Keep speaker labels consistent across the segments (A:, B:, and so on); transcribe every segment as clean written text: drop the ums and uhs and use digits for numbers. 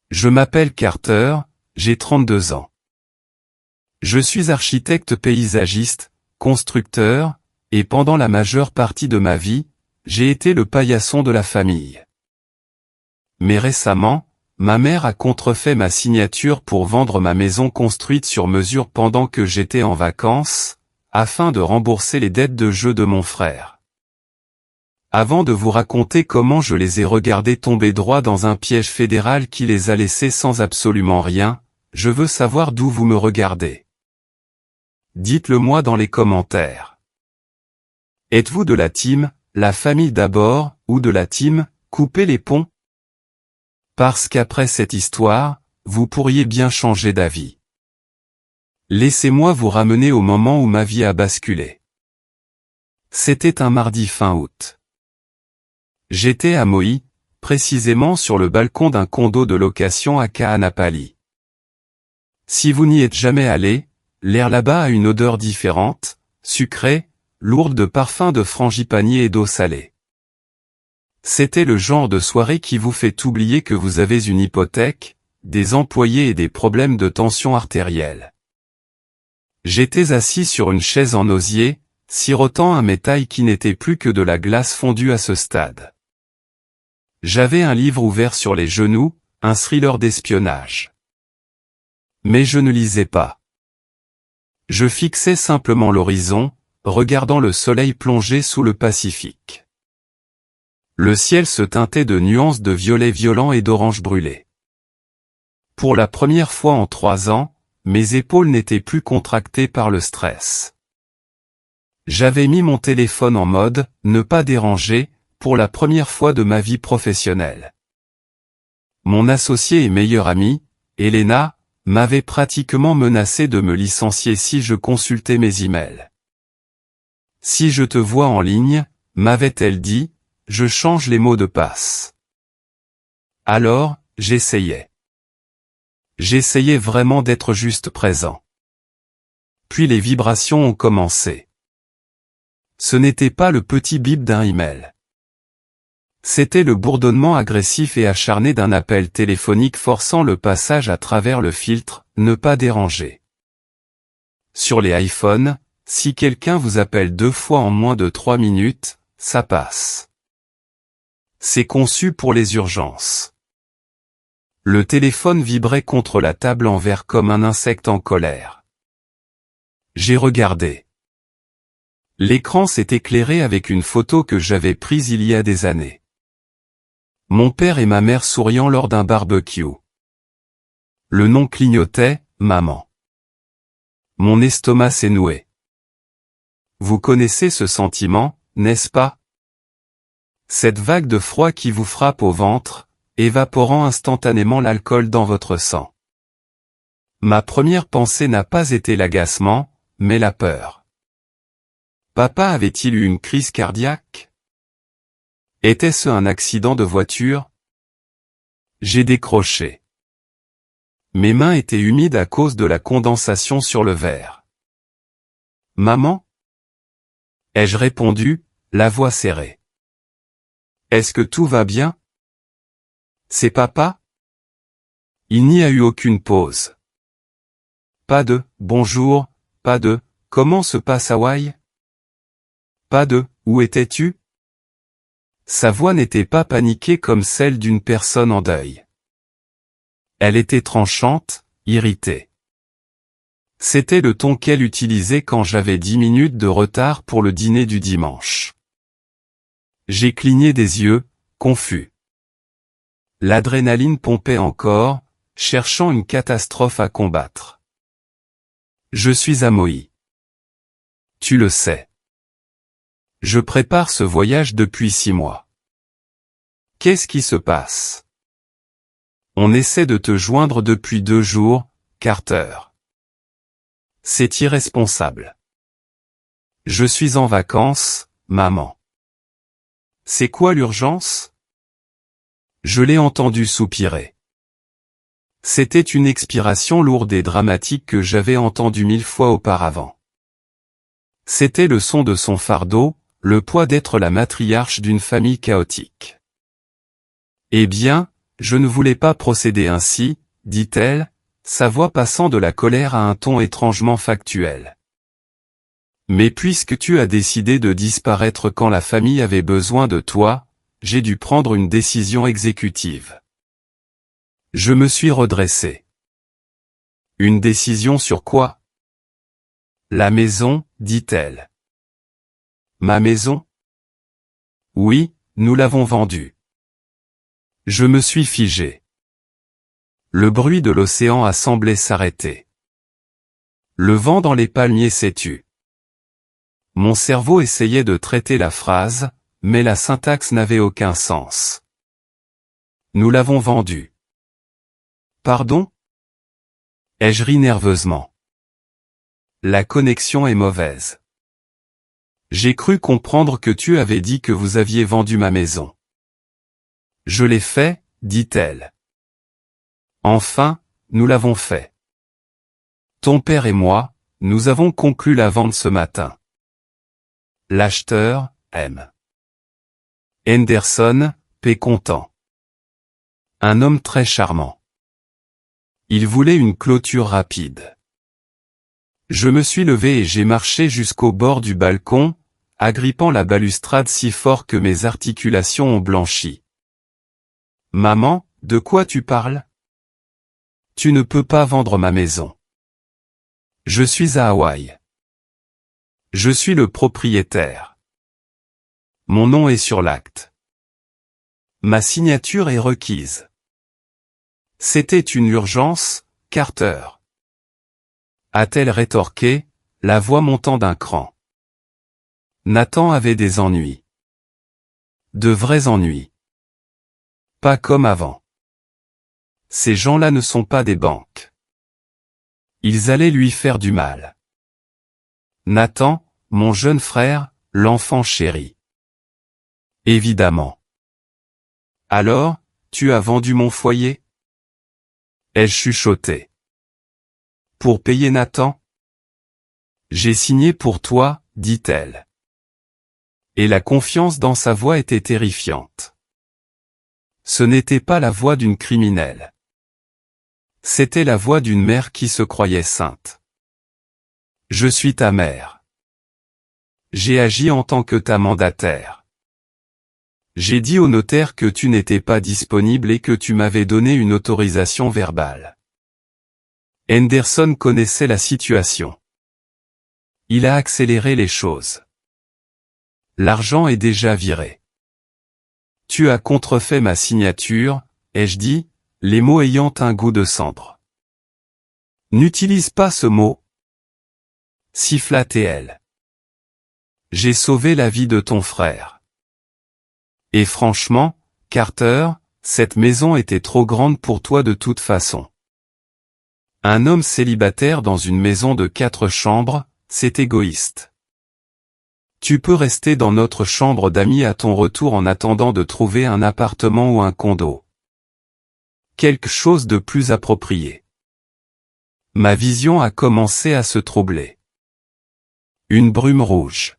A: Je m'appelle Carter, j'ai 32 ans. Je suis architecte paysagiste, constructeur, et pendant la majeure partie de ma vie, j'ai été le paillasson de la famille. Mais récemment, ma mère a contrefait ma signature pour vendre ma maison construite sur mesure pendant que j'étais en vacances, afin de rembourser les dettes de jeu de mon frère. Avant de vous raconter comment je les ai regardés tomber droit dans un piège fédéral qui les a laissés sans absolument rien, je veux savoir d'où vous me regardez. Dites-le moi dans les commentaires. Êtes-vous de la team, la famille d'abord, ou de la team, couper les ponts? Parce qu'après cette histoire, vous pourriez bien changer d'avis. Laissez-moi vous ramener au moment où ma vie a basculé. C'était un mardi fin août. J'étais à Maui, précisément sur le balcon d'un condo de location à Kaanapali. Si vous n'y êtes jamais allé, l'air là-bas a une odeur différente, sucrée, lourde de parfums de frangipani et d'eau salée. C'était le genre de soirée qui vous fait oublier que vous avez une hypothèque, des employés et des problèmes de tension artérielle. J'étais assis sur une chaise en osier, sirotant un métal qui n'était plus que de la glace fondue à ce stade. J'avais un livre ouvert sur les genoux, un thriller d'espionnage. Mais je ne lisais pas. Je fixais simplement l'horizon, regardant le soleil plonger sous le Pacifique. Le ciel se teintait de nuances de violet violent et d'orange brûlé. Pour la première fois en 3 ans, mes épaules n'étaient plus contractées par le stress. J'avais mis mon téléphone en mode « ne pas déranger » pour la première fois de ma vie professionnelle. Mon associé et meilleure amie, Elena, m'avait pratiquement menacé de me licencier si je consultais mes emails. Si je te vois en ligne, m'avait-elle dit, je change les mots de passe. Alors, j'essayais. J'essayais vraiment d'être juste présent. Puis les vibrations ont commencé. Ce n'était pas le petit bip d'un email. C'était le bourdonnement agressif et acharné d'un appel téléphonique forçant le passage à travers le filtre « Ne pas déranger ». Sur les iPhones, si quelqu'un vous appelle 2 fois en moins de 3 minutes, ça passe. C'est conçu pour les urgences. Le téléphone vibrait contre la table en verre comme un insecte en colère. J'ai regardé. L'écran s'est éclairé avec une photo que j'avais prise il y a des années. Mon père et ma mère souriant lors d'un barbecue. Le nom clignotait, maman. Mon estomac s'est noué. Vous connaissez ce sentiment, n'est-ce pas? Cette vague de froid qui vous frappe au ventre, évaporant instantanément l'alcool dans votre sang. Ma première pensée n'a pas été l'agacement, mais la peur. Papa avait-il eu une crise cardiaque? Était-ce un accident de voiture? J'ai décroché. Mes mains étaient humides à cause de la condensation sur le verre. Maman? Ai-je répondu, la voix serrée. Est-ce que tout va bien? C'est papa? Il n'y a eu aucune pause. Pas de « bonjour », pas de « comment se passe Hawaï ?» Pas de « où étais-tu ?» Sa voix n'était pas paniquée comme celle d'une personne en deuil. Elle était tranchante, irritée. C'était le ton qu'elle utilisait quand j'avais 10 minutes de retard pour le dîner du dimanche. J'ai cligné des yeux, confus. L'adrénaline pompait encore, cherchant une catastrophe à combattre. Je suis à Maui. Tu le sais. Je prépare ce voyage depuis 6 mois. Qu'est-ce qui se passe? On essaie de te joindre depuis 2 jours, Carter. C'est irresponsable. Je suis en vacances, maman. C'est quoi l'urgence? Je l'ai entendu soupirer. C'était une expiration lourde et dramatique que j'avais entendue 1000 fois auparavant. C'était le son de son fardeau, le poids d'être la matriarche d'une famille chaotique. Eh bien, Je ne voulais pas procéder ainsi, dit-elle, sa voix passant de la colère à un ton étrangement factuel. Mais puisque tu as décidé de disparaître quand la famille avait besoin de toi, j'ai dû prendre une décision exécutive. Je me suis redressé. Une décision sur quoi? La maison, dit-elle. Ma maison? Oui, nous l'avons vendue. Je me suis figé. Le bruit de l'océan a semblé s'arrêter. Le vent dans les palmiers s'est tu. Mon cerveau essayait de traiter la phrase, mais la syntaxe n'avait aucun sens. Nous l'avons vendue. Pardon? Ai-je ri nerveusement. La connexion est mauvaise. J'ai cru comprendre que tu avais dit que vous aviez vendu ma maison. Je l'ai fait, dit-elle. Enfin, nous l'avons fait. Ton père et moi, nous avons conclu la vente ce matin. L'acheteur, M. Henderson, P. content. Un homme très charmant. Il voulait une clôture rapide. Je me suis levé et j'ai marché jusqu'au bord du balcon, agrippant la balustrade si fort que mes articulations ont blanchi. Maman, de quoi tu parles? Tu ne peux pas vendre ma maison. Je suis à Hawaï. Je suis le propriétaire. Mon nom est sur l'acte. Ma signature est requise. C'était une urgence, Carter. A-t-elle rétorqué, la voix montant d'un cran. Nathan avait des ennuis. De vrais ennuis. Pas comme avant. Ces gens-là ne sont pas des banques. Ils allaient lui faire du mal. Nathan, mon jeune frère, l'enfant chéri. Évidemment. Alors, tu as vendu mon foyer? Ai-je chuchoté. Pour payer Nathan? J'ai signé pour toi, dit-elle. Et la confiance dans sa voix était terrifiante. Ce n'était pas la voix d'une criminelle. C'était la voix d'une mère qui se croyait sainte. Je suis ta mère. J'ai agi en tant que ta mandataire. J'ai dit au notaire que tu n'étais pas disponible et que tu m'avais donné une autorisation verbale. Henderson connaissait la situation. Il a accéléré les choses. L'argent est déjà viré. Tu as contrefait ma signature, ai-je dit, les mots ayant un goût de cendre. N'utilise pas ce mot. Siffla T.L. J'ai sauvé la vie de ton frère. Et franchement, Carter, cette maison était trop grande pour toi de toute façon. Un homme célibataire dans une maison de 4 chambres, c'est égoïste. Tu peux rester dans notre chambre d'amis à ton retour en attendant de trouver un appartement ou un condo. Quelque chose de plus approprié. Ma vision a commencé à se troubler. Une brume rouge.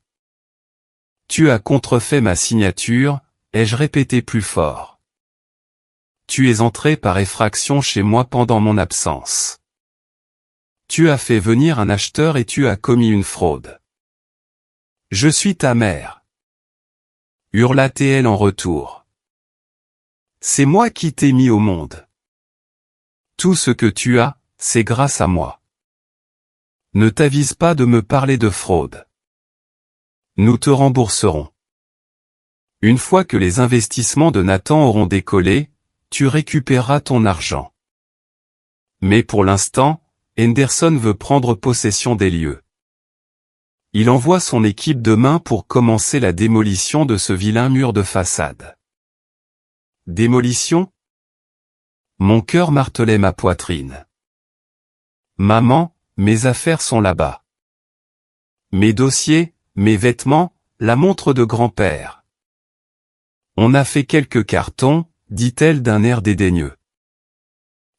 A: Tu as contrefait ma signature, ai-je répété plus fort. Tu es entré par effraction chez moi pendant mon absence. Tu as fait venir un acheteur et tu as commis une fraude. Je suis ta mère. Hurla T.L. en retour. C'est moi qui t'ai mis au monde. Tout ce que tu as, c'est grâce à moi. Ne t'avise pas de me parler de fraude. Nous te rembourserons. Une fois que les investissements de Nathan auront décollé, tu récupéreras ton argent. Mais pour l'instant, Henderson veut prendre possession des lieux. Il envoie son équipe demain pour commencer la démolition de ce vilain mur de façade. Démolition? Mon cœur martelait ma poitrine. Maman, mes affaires sont là-bas. Mes dossiers, mes vêtements, la montre de grand-père. On a fait quelques cartons, dit-elle d'un air dédaigneux.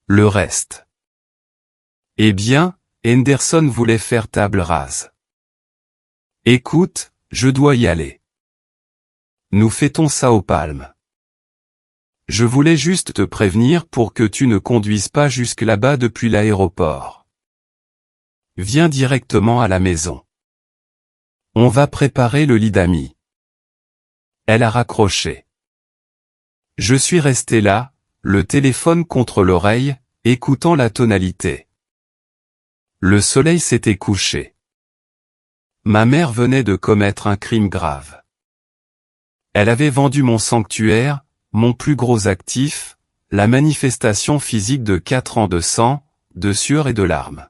A: Le reste. Eh bien, Henderson voulait faire table rase. Écoute, je dois y aller. Nous fêtons ça aux palmes. Je voulais juste te prévenir pour que tu ne conduises pas jusque là-bas depuis l'aéroport. Viens directement à la maison. On va préparer le lit d'amis. Elle a raccroché. Je suis resté là, le téléphone contre l'oreille, écoutant la tonalité. Le soleil s'était couché. Ma mère venait de commettre un crime grave. Elle avait vendu mon sanctuaire, mon plus gros actif, la manifestation physique de 4 ans de sang, de sueur et de larmes.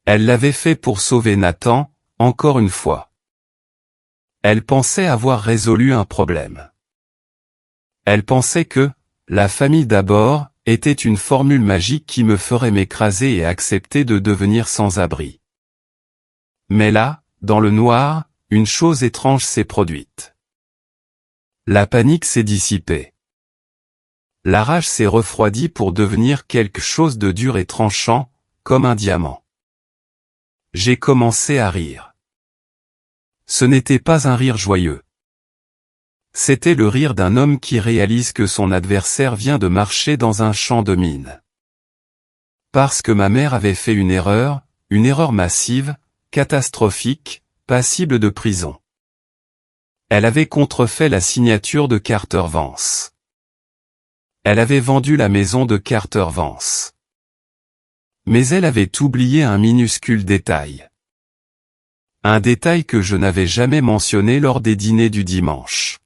A: Elle l'avait fait pour sauver Nathan, encore une fois. Elle pensait avoir résolu un problème. Elle pensait que, la famille d'abord, était une formule magique qui me ferait m'écraser et accepter de devenir sans abri. Mais là, dans le noir, une chose étrange s'est produite. La panique s'est dissipée. La rage s'est refroidie pour devenir quelque chose de dur et tranchant, comme un diamant. J'ai commencé à rire. Ce n'était pas un rire joyeux. C'était le rire d'un homme qui réalise que son adversaire vient de marcher dans un champ de mines. Parce que ma mère avait fait une erreur massive, catastrophique, passible de prison. Elle avait contrefait la signature de Carter Vance. Elle avait vendu la maison de Carter Vance. Mais elle avait oublié un minuscule détail. Un détail que je n'avais jamais mentionné lors des dîners du dimanche.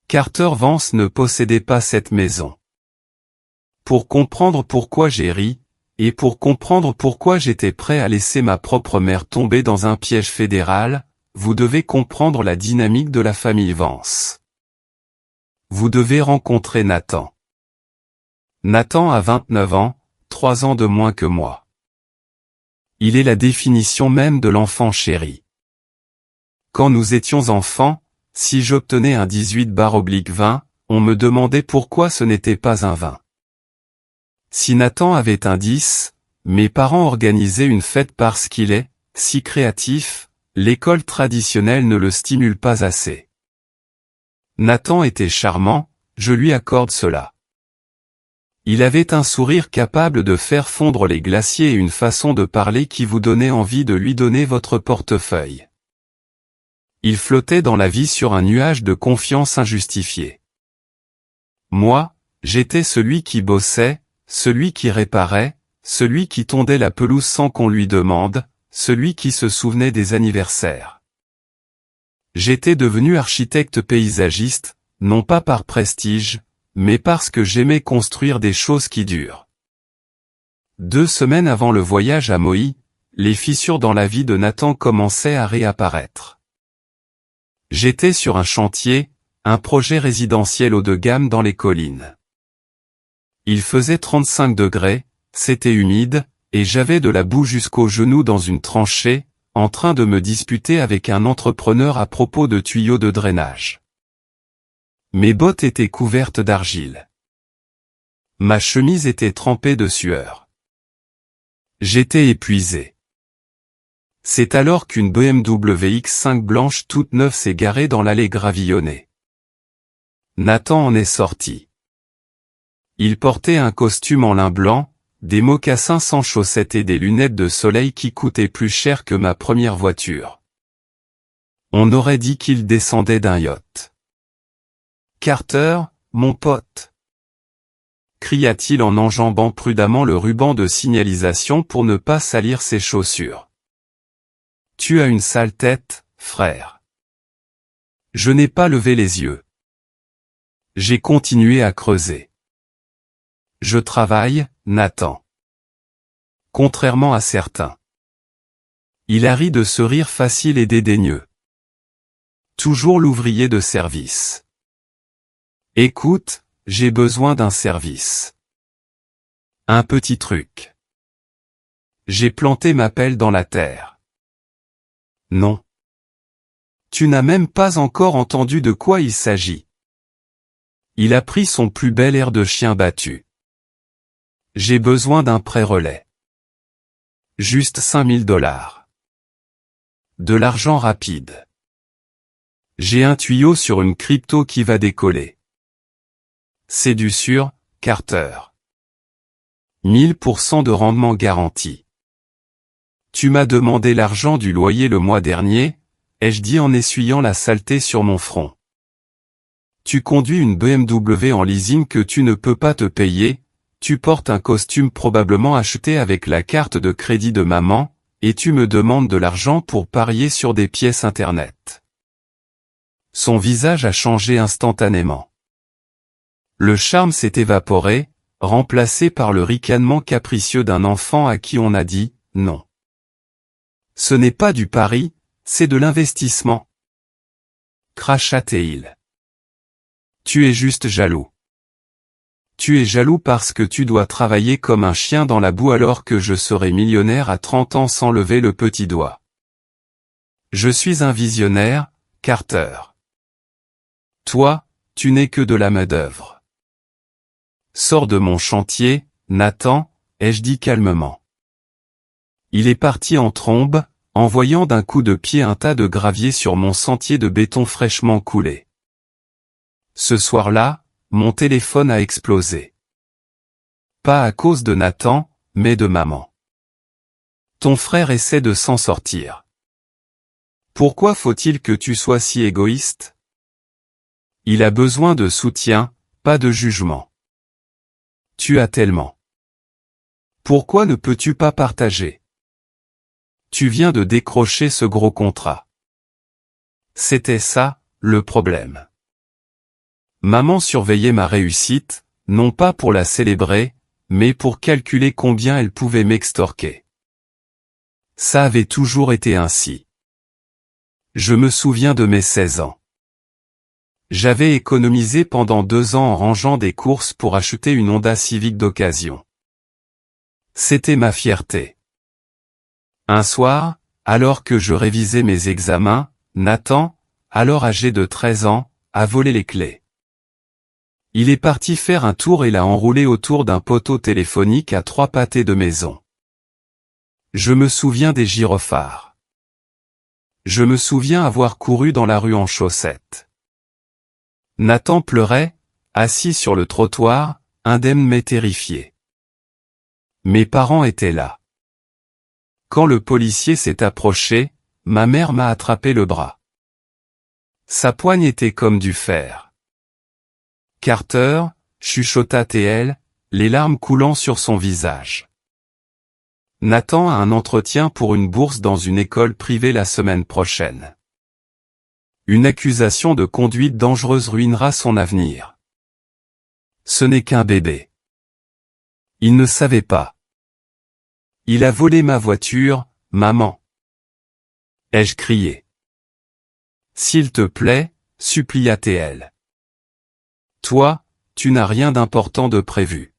A: Carter Vance ne possédait pas cette maison. Pour comprendre pourquoi j'ai ri, et pour comprendre pourquoi j'étais prêt à laisser ma propre mère tomber dans un piège fédéral, vous devez comprendre la dynamique de la famille Vance. Vous devez rencontrer Nathan. Nathan a 29 ans, 3 ans de moins que moi. Il est la définition même de l'enfant chéri. Quand nous étions enfants, si j'obtenais un 18/20, on me demandait pourquoi ce n'était pas un 20. Si Nathan avait un 10, mes parents organisaient une fête parce qu'il est, si créatif, l'école traditionnelle ne le stimule pas assez. Nathan était charmant, je lui accorde cela. Il avait un sourire capable de faire fondre les glaciers et une façon de parler qui vous donnait envie de lui donner votre portefeuille. Il flottait dans la vie sur un nuage de confiance injustifiée. Moi, j'étais celui qui bossait, celui qui réparait, celui qui tondait la pelouse sans qu'on lui demande, celui qui se souvenait des anniversaires. J'étais devenu architecte paysagiste, non pas par prestige, mais parce que j'aimais construire des choses qui durent. 2 semaines avant le voyage à Maui, les fissures dans la vie de Nathan commençaient à réapparaître. J'étais sur un chantier, un projet résidentiel haut de gamme dans les collines. Il faisait 35 degrés, c'était humide, et j'avais de la boue jusqu'aux genoux dans une tranchée, en train de me disputer avec un entrepreneur à propos de tuyaux de drainage. Mes bottes étaient couvertes d'argile. Ma chemise était trempée de sueur. J'étais épuisé. C'est alors qu'une BMW X5 blanche toute neuve s'est garée dans l'allée gravillonnée. Nathan en est sorti. Il portait un costume en lin blanc, des mocassins sans chaussettes et des lunettes de soleil qui coûtaient plus cher que ma première voiture. On aurait dit qu'il descendait d'un yacht. « Carter, mon pote !» cria-t-il en enjambant prudemment le ruban de signalisation pour ne pas salir ses chaussures. Tu as une sale tête, frère. Je n'ai pas levé les yeux. J'ai continué à creuser. Je travaille, Nathan. Contrairement à certains. Il a ri de ce rire facile et dédaigneux. Toujours l'ouvrier de service. Écoute, j'ai besoin d'un service. Un petit truc. J'ai planté ma pelle dans la terre. Non. Tu n'as même pas encore entendu de quoi il s'agit. Il a pris son plus bel air de chien battu. J'ai besoin d'un prêt-relais. Juste $5000. De l'argent rapide. J'ai un tuyau sur une crypto qui va décoller. c'est du sûr, Carter. 1000% de rendement garanti. Tu m'as demandé l'argent du loyer le mois dernier, ai-je dit en essuyant la saleté sur mon front. Tu conduis une BMW en leasing que tu ne peux pas te payer, tu portes un costume probablement acheté avec la carte de crédit de maman, et tu me demandes de l'argent pour parier sur des pièces internet. Son visage a changé instantanément. Le charme s'est évaporé, remplacé par le ricanement capricieux d'un enfant à qui on a dit « non ». Ce n'est pas du pari, c'est de l'investissement. Cracha-t-il. Tu es juste jaloux. Tu es jaloux parce que tu dois travailler comme un chien dans la boue alors que je serai millionnaire à 30 ans sans lever le petit doigt. Je suis un visionnaire, Carter. Toi, tu n'es que de la main-d'œuvre. Sors de mon chantier, Nathan, ai-je dit calmement. Il est parti en trombe, envoyant d'un coup de pied un tas de gravier sur mon sentier de béton fraîchement coulé. Ce soir-là, mon téléphone a explosé. Pas à cause de Nathan, mais de maman. Ton frère essaie de s'en sortir. Pourquoi faut-il que tu sois si égoïste? Il a besoin de soutien, pas de jugement. Tu as tellement. Pourquoi ne peux-tu pas partager? Tu viens de décrocher ce gros contrat. C'était ça, le problème. Maman surveillait ma réussite, non pas pour la célébrer, mais pour calculer combien elle pouvait m'extorquer. Ça avait toujours été ainsi. Je me souviens de mes 16 ans. J'avais économisé pendant 2 ans en rangeant des courses pour acheter une Honda Civic d'occasion. C'était ma fierté. Un soir, alors que je révisais mes examens, Nathan, alors âgé de 13 ans, a volé les clés. Il est parti faire un tour et l'a enroulé autour d'un poteau téléphonique à 3 pâtés de maison. Je me souviens des gyrophares. Je me souviens avoir couru dans la rue en chaussettes. Nathan pleurait, assis sur le trottoir, indemne mais terrifié. Mes parents étaient là. Quand le policier s'est approché, ma mère m'a attrapé le bras. Sa poigne était comme du fer. Carter, chuchota-t-elle, les larmes coulant sur son visage. Nathan a un entretien pour une bourse dans une école privée la semaine prochaine. Une accusation de conduite dangereuse ruinera son avenir. Ce n'est qu'un bébé. Il ne savait pas. Il a volé ma voiture, maman. Ai-je crié. S'il te plaît, supplia-t-elle. Toi, tu n'as rien d'important de prévu.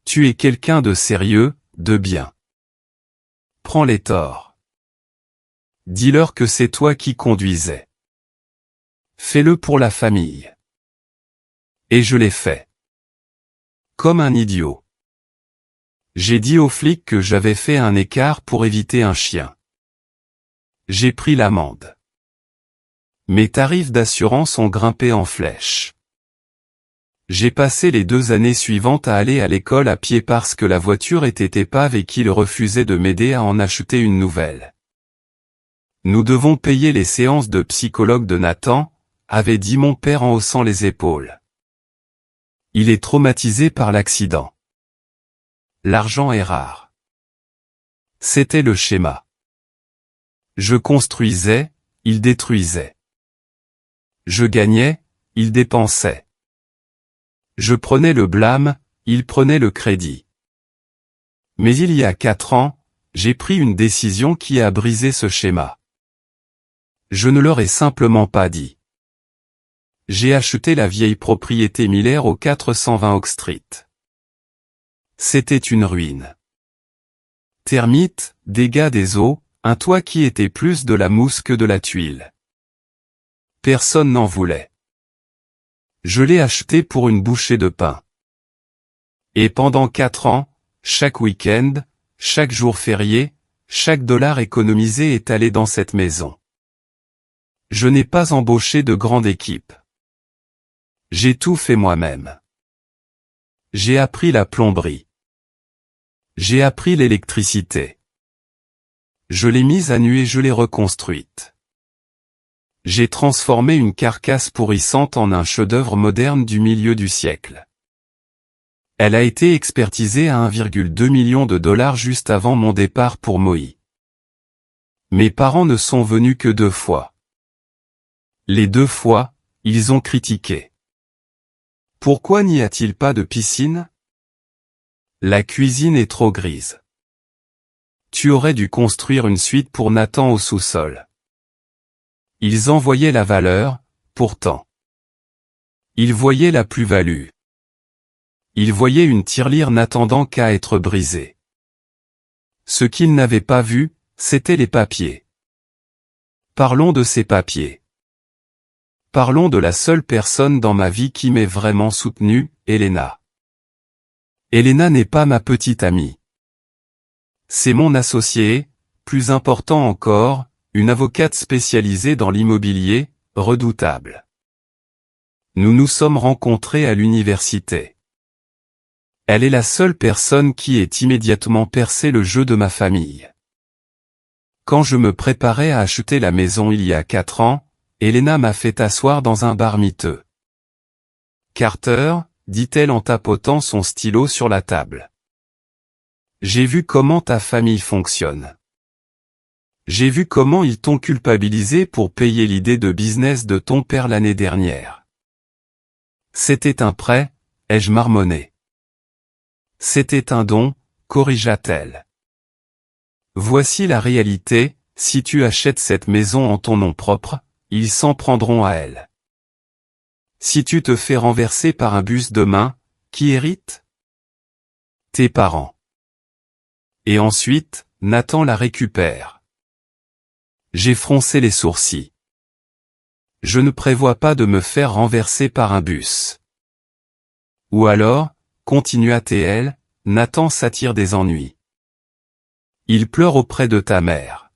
A: Tu es quelqu'un de sérieux, de bien. Prends les torts. Dis-leur que c'est toi qui conduisais. Fais-le pour la famille. Et je l'ai fait. Comme un idiot. J'ai dit aux flics que j'avais fait un écart pour éviter un chien. J'ai pris l'amende. Mes tarifs d'assurance ont grimpé en flèche. J'ai passé les 2 années suivantes à aller à l'école à pied parce que la voiture était épave et qu'il refusait de m'aider à en acheter une nouvelle. Nous devons payer les séances de psychologue de Nathan, avait dit mon père en haussant les épaules. Il est traumatisé par l'accident. L'argent est rare. C'était le schéma. Je construisais, il détruisait. Je gagnais, il dépensait. Je prenais le blâme, il prenait le crédit. Mais il y a 4 ans, j'ai pris une décision qui a brisé ce schéma. Je ne leur ai simplement pas dit. J'ai acheté la vieille propriété Miller au 420 Oak Street. C'était une ruine. Termites, dégâts des eaux, un toit qui était plus de la mousse que de la tuile. Personne n'en voulait. Je l'ai acheté pour une bouchée de pain. Et pendant 4 ans, chaque week-end, chaque jour férié, chaque dollar économisé est allé dans cette maison. Je n'ai pas embauché de grande équipe. J'ai tout fait moi-même. J'ai appris la plomberie. J'ai appris l'électricité. Je l'ai mise à nu et je l'ai reconstruite. J'ai transformé une carcasse pourrissante en un chef-d'œuvre moderne du milieu du siècle. Elle a été expertisée à 1,2 million de dollars juste avant mon départ pour Maui. Mes parents ne sont venus que 2 fois. Les 2 fois, ils ont critiqué. Pourquoi n'y a-t-il pas de piscine? La cuisine est trop grise. Tu aurais dû construire une suite pour Nathan au sous-sol. Ils en voyaient la valeur, pourtant. Ils voyaient la plus-value. Ils voyaient une tirelire n'attendant qu'à être brisée. Ce qu'ils n'avaient pas vu, c'étaient les papiers. Parlons de ces papiers. Parlons de la seule personne dans ma vie qui m'ait vraiment soutenu, Elena. Elena n'est pas ma petite amie. C'est mon associée, plus important encore, une avocate spécialisée dans l'immobilier, redoutable. Nous nous sommes rencontrés à l'université. Elle est la seule personne qui ait immédiatement percé le jeu de ma famille. Quand je me préparais à acheter la maison il y a 4 ans, Elena m'a fait asseoir dans un bar miteux. Carter, dit-elle en tapotant son stylo sur la table. J'ai vu comment ta famille fonctionne. J'ai vu comment ils t'ont culpabilisé pour payer l'idée de business de ton père l'année dernière. C'était un prêt, ai-je marmonné. C'était un don, corrigea-t-elle. Voici la réalité, si tu achètes cette maison en ton nom propre, ils s'en prendront à elle. Si tu te fais renverser par un bus demain, qui hérite? Tes parents. Et ensuite, Nathan la récupère. J'ai froncé les sourcils. Je ne prévois pas de me faire renverser par un bus. Ou alors, continua-t-elle, Nathan s'attire des ennuis. Il pleure auprès de ta mère.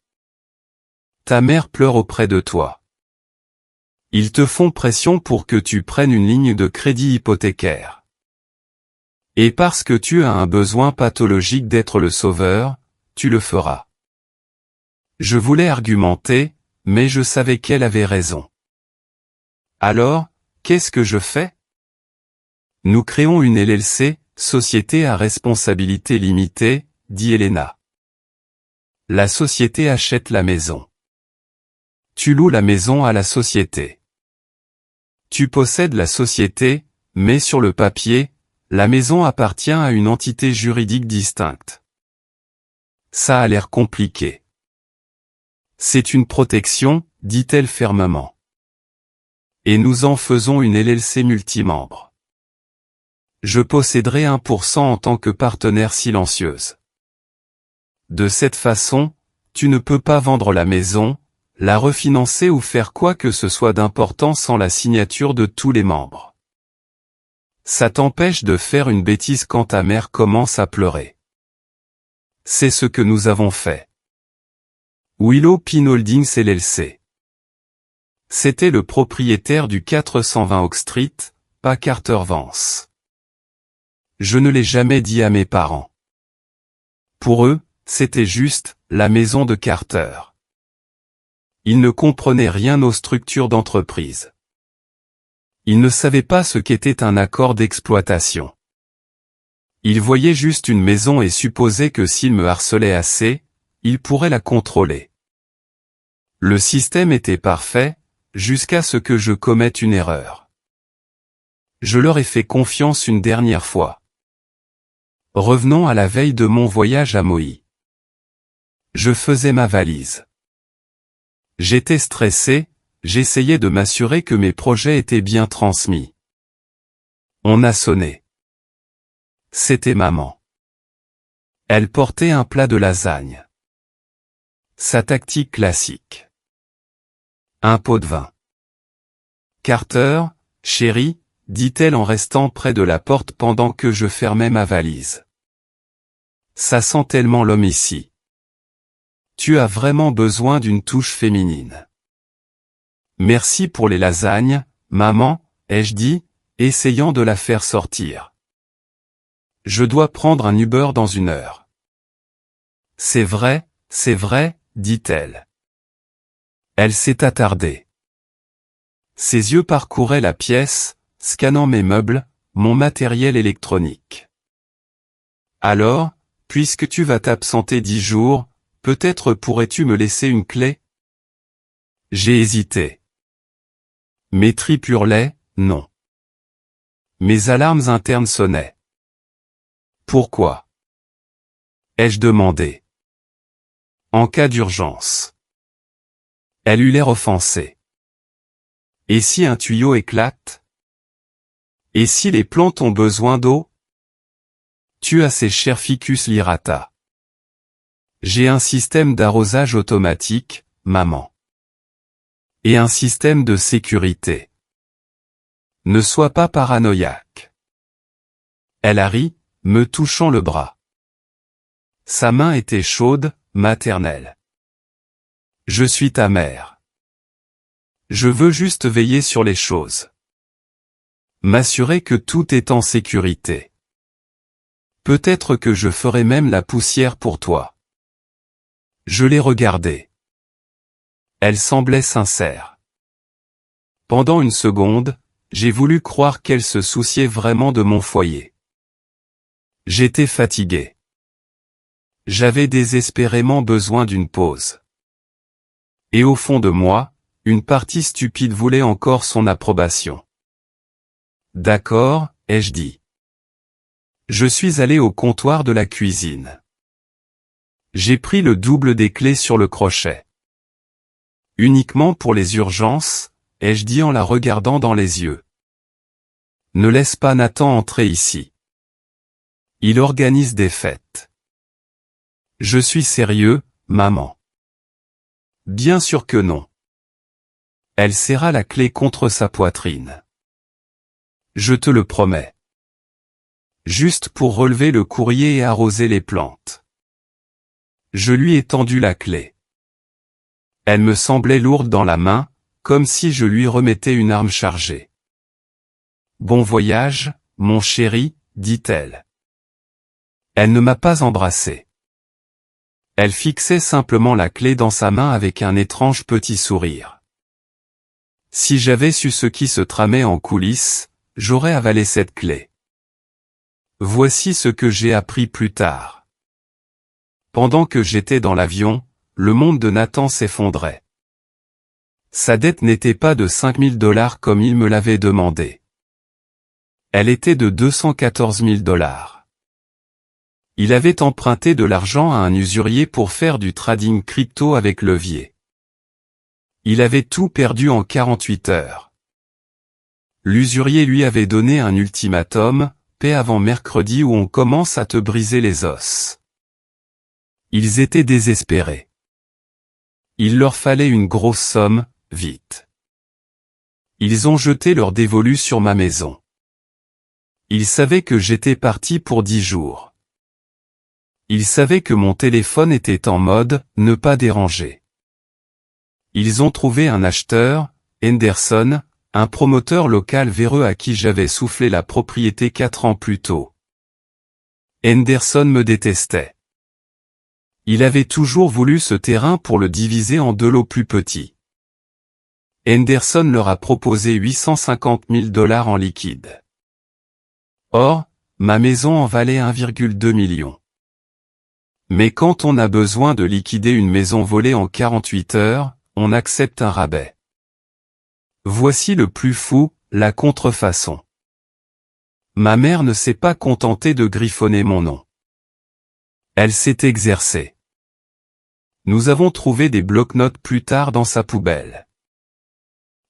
A: Ta mère pleure auprès de toi. Ils te font pression pour que tu prennes une ligne de crédit hypothécaire. Et parce que tu as un besoin pathologique d'être le sauveur, tu le feras. Je voulais argumenter, mais je savais qu'elle avait raison. Alors, qu'est-ce que je fais? Nous créons une LLC, Société à responsabilité limitée, dit Elena. La société achète la maison. Tu loues la maison à la société. Tu possèdes la société, mais sur le papier, la maison appartient à une entité juridique distincte. Ça a l'air compliqué. C'est une protection, dit-elle fermement. Et nous en faisons une LLC multimembre. Je posséderai 1% en tant que partenaire silencieuse. De cette façon, tu ne peux pas vendre la maison, la refinancer ou faire quoi que ce soit d'important sans la signature de tous les membres. Ça t'empêche de faire une bêtise quand ta mère commence à pleurer. C'est ce que nous avons fait. Willow Pin Holdings LLC. C'était le propriétaire du 420 Oak Street, pas Carter Vance. Je ne l'ai jamais dit à mes parents. Pour eux, c'était juste la maison de Carter. Ils ne comprenaient rien aux structures d'entreprise. Ils ne savaient pas ce qu'était un accord d'exploitation. Ils voyaient juste une maison et supposaient que s'ils me harcelaient assez, ils pourraient la contrôler. Le système était parfait, jusqu'à ce que je commette une erreur. Je leur ai fait confiance une dernière fois. Revenons à la veille de mon voyage à Maui. Je faisais ma valise. J'étais stressé, j'essayais de m'assurer que mes projets étaient bien transmis. On a sonné. C'était maman. Elle portait un plat de lasagne. Sa tactique classique. Un pot de vin. Carter, chérie, dit-elle en restant près de la porte pendant que je fermais ma valise. Ça sent tellement l'homme ici. Tu as vraiment besoin d'une touche féminine. Merci pour les lasagnes, maman, ai-je dit, essayant de la faire sortir. Je dois prendre un Uber dans 1 heure. C'est vrai, dit-elle. Elle s'est attardée. Ses yeux parcouraient la pièce, scannant mes meubles, mon matériel électronique. Alors, puisque tu vas t'absenter 10 jours, peut-être pourrais-tu me laisser une clé? J'ai hésité. Mes tripes hurlaient, non. Mes alarmes internes sonnaient. Pourquoi? Ai-je demandé. En cas d'urgence. Elle eut l'air offensée. Et si un tuyau éclate? Et si les plantes ont besoin d'eau? Tu as ces chers ficus lirata. J'ai un système d'arrosage automatique, maman. Et un système de sécurité. Ne sois pas paranoïaque. Elle a ri, me touchant le bras. Sa main était chaude, maternelle. Je suis ta mère. Je veux juste veiller sur les choses. M'assurer que tout est en sécurité. Peut-être que je ferai même la poussière pour toi. Je l'ai regardée. Elle semblait sincère. Pendant une seconde, j'ai voulu croire qu'elle se souciait vraiment de mon foyer. J'étais fatigué. J'avais désespérément besoin d'une pause. Et au fond de moi, une partie stupide voulait encore son approbation. D'accord, ai-je dit. Je suis allé au comptoir de la cuisine. J'ai pris le double des clés sur le crochet. Uniquement pour les urgences, ai-je dit en la regardant dans les yeux. Ne laisse pas Nathan entrer ici. Il organise des fêtes. Je suis sérieux, maman. Bien sûr que non. Elle serra la clé contre sa poitrine. Je te le promets. Juste pour relever le courrier et arroser les plantes. Je lui ai tendu la clé. Elle me semblait lourde dans la main, comme si je lui remettais une arme chargée. Bon voyage, mon chéri, dit-elle. Elle ne m'a pas embrassé. Elle fixait simplement la clé dans sa main avec un étrange petit sourire. Si j'avais su ce qui se tramait en coulisses, j'aurais avalé cette clé. Voici ce que j'ai appris plus tard. Pendant que j'étais dans l'avion, le monde de Nathan s'effondrait. Sa dette n'était pas de 5 000 $ comme il me l'avait demandé. Elle était de 214 000 $. Il avait emprunté de l'argent à un usurier pour faire du trading crypto avec levier. Il avait tout perdu en 48 heures. L'usurier lui avait donné un ultimatum, paie avant mercredi ou on commence à te briser les os. Ils étaient désespérés. Il leur fallait une grosse somme, vite. Ils ont jeté leur dévolu sur ma maison. Ils savaient que j'étais parti pour 10 jours. Ils savaient que mon téléphone était en mode « ne pas déranger ». Ils ont trouvé un acheteur, Henderson, un promoteur local véreux à qui j'avais soufflé la propriété 4 ans plus tôt. Henderson me détestait. Il avait toujours voulu ce terrain pour le diviser en 2 lots plus petits. Henderson leur a proposé 850 000 $ en liquide. Or, ma maison en valait 1,2 million. Mais quand on a besoin de liquider une maison volée en 48 heures, on accepte un rabais. Voici le plus fou, la contrefaçon. Ma mère ne s'est pas contentée de griffonner mon nom. Elle s'est exercée. Nous avons trouvé des bloc-notes plus tard dans sa poubelle.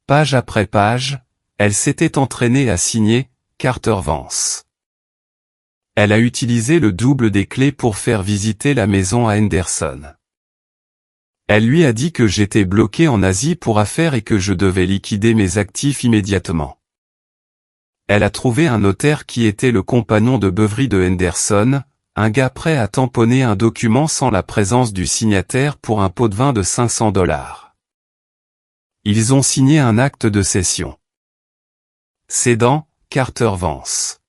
A: Page après page, elle s'était entraînée à signer « Carter Vance ». Elle a utilisé le double des clés pour faire visiter la maison à Henderson. Elle lui a dit que j'étais bloqué en Asie pour affaires et que je devais liquider mes actifs immédiatement. Elle a trouvé un notaire qui était le compagnon de beuverie de Henderson, un gars prêt à tamponner un document sans la présence du signataire pour un pot de vin de 500 $. Ils ont signé un acte de cession. Cédant, Carter Vance.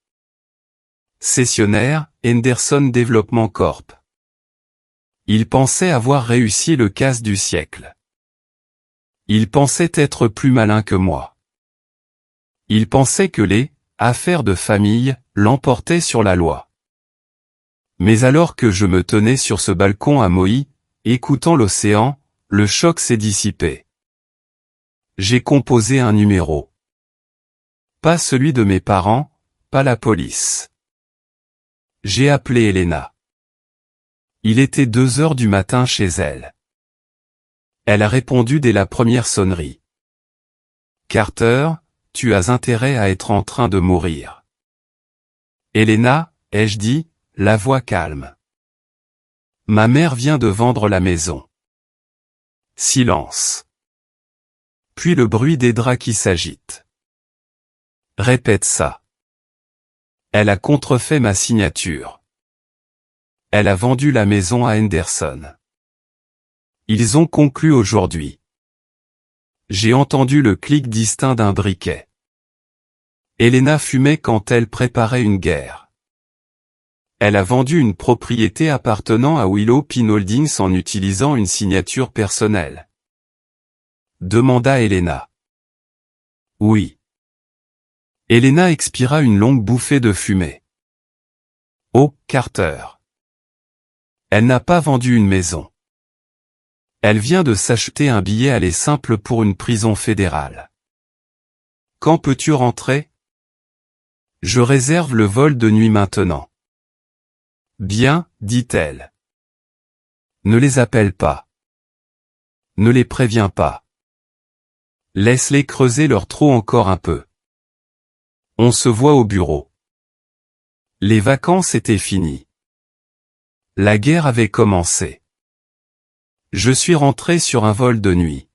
A: Cessionnaire, Henderson Development Corp. Il pensait avoir réussi le casse du siècle. Il pensait être plus malin que moi. Il pensait que les affaires de famille l'emportaient sur la loi. Mais alors que je me tenais sur ce balcon à Maui, écoutant l'océan, le choc s'est dissipé. J'ai composé un numéro. Pas celui de mes parents, pas la police. J'ai appelé Elena. Il était 2 heures du matin chez elle. Elle a répondu dès la première sonnerie. Carter, tu as intérêt à être en train de mourir. Elena, ai-je dit, la voix calme. Ma mère vient de vendre la maison. Silence. Puis le bruit des draps qui s'agitent. Répète ça. Elle a contrefait ma signature. Elle a vendu la maison à Henderson. Ils ont conclu aujourd'hui. J'ai entendu le clic distinct d'un briquet. Elena fumait quand elle préparait une guerre. Elle a vendu une propriété appartenant à Willow Pin Holdings en utilisant une signature personnelle. Demanda Elena. Oui. Elena expira une longue bouffée de fumée. Oh, Carter. Elle n'a pas vendu une maison. Elle vient de s'acheter un billet aller simple pour une prison fédérale. Quand peux-tu rentrer? Je réserve le vol de nuit maintenant. Bien, dit-elle. Ne les appelle pas. Ne les préviens pas. Laisse-les creuser leur trou encore un peu. On se voit au bureau. Les vacances étaient finies. La guerre avait commencé. Je suis rentré sur un vol de nuit.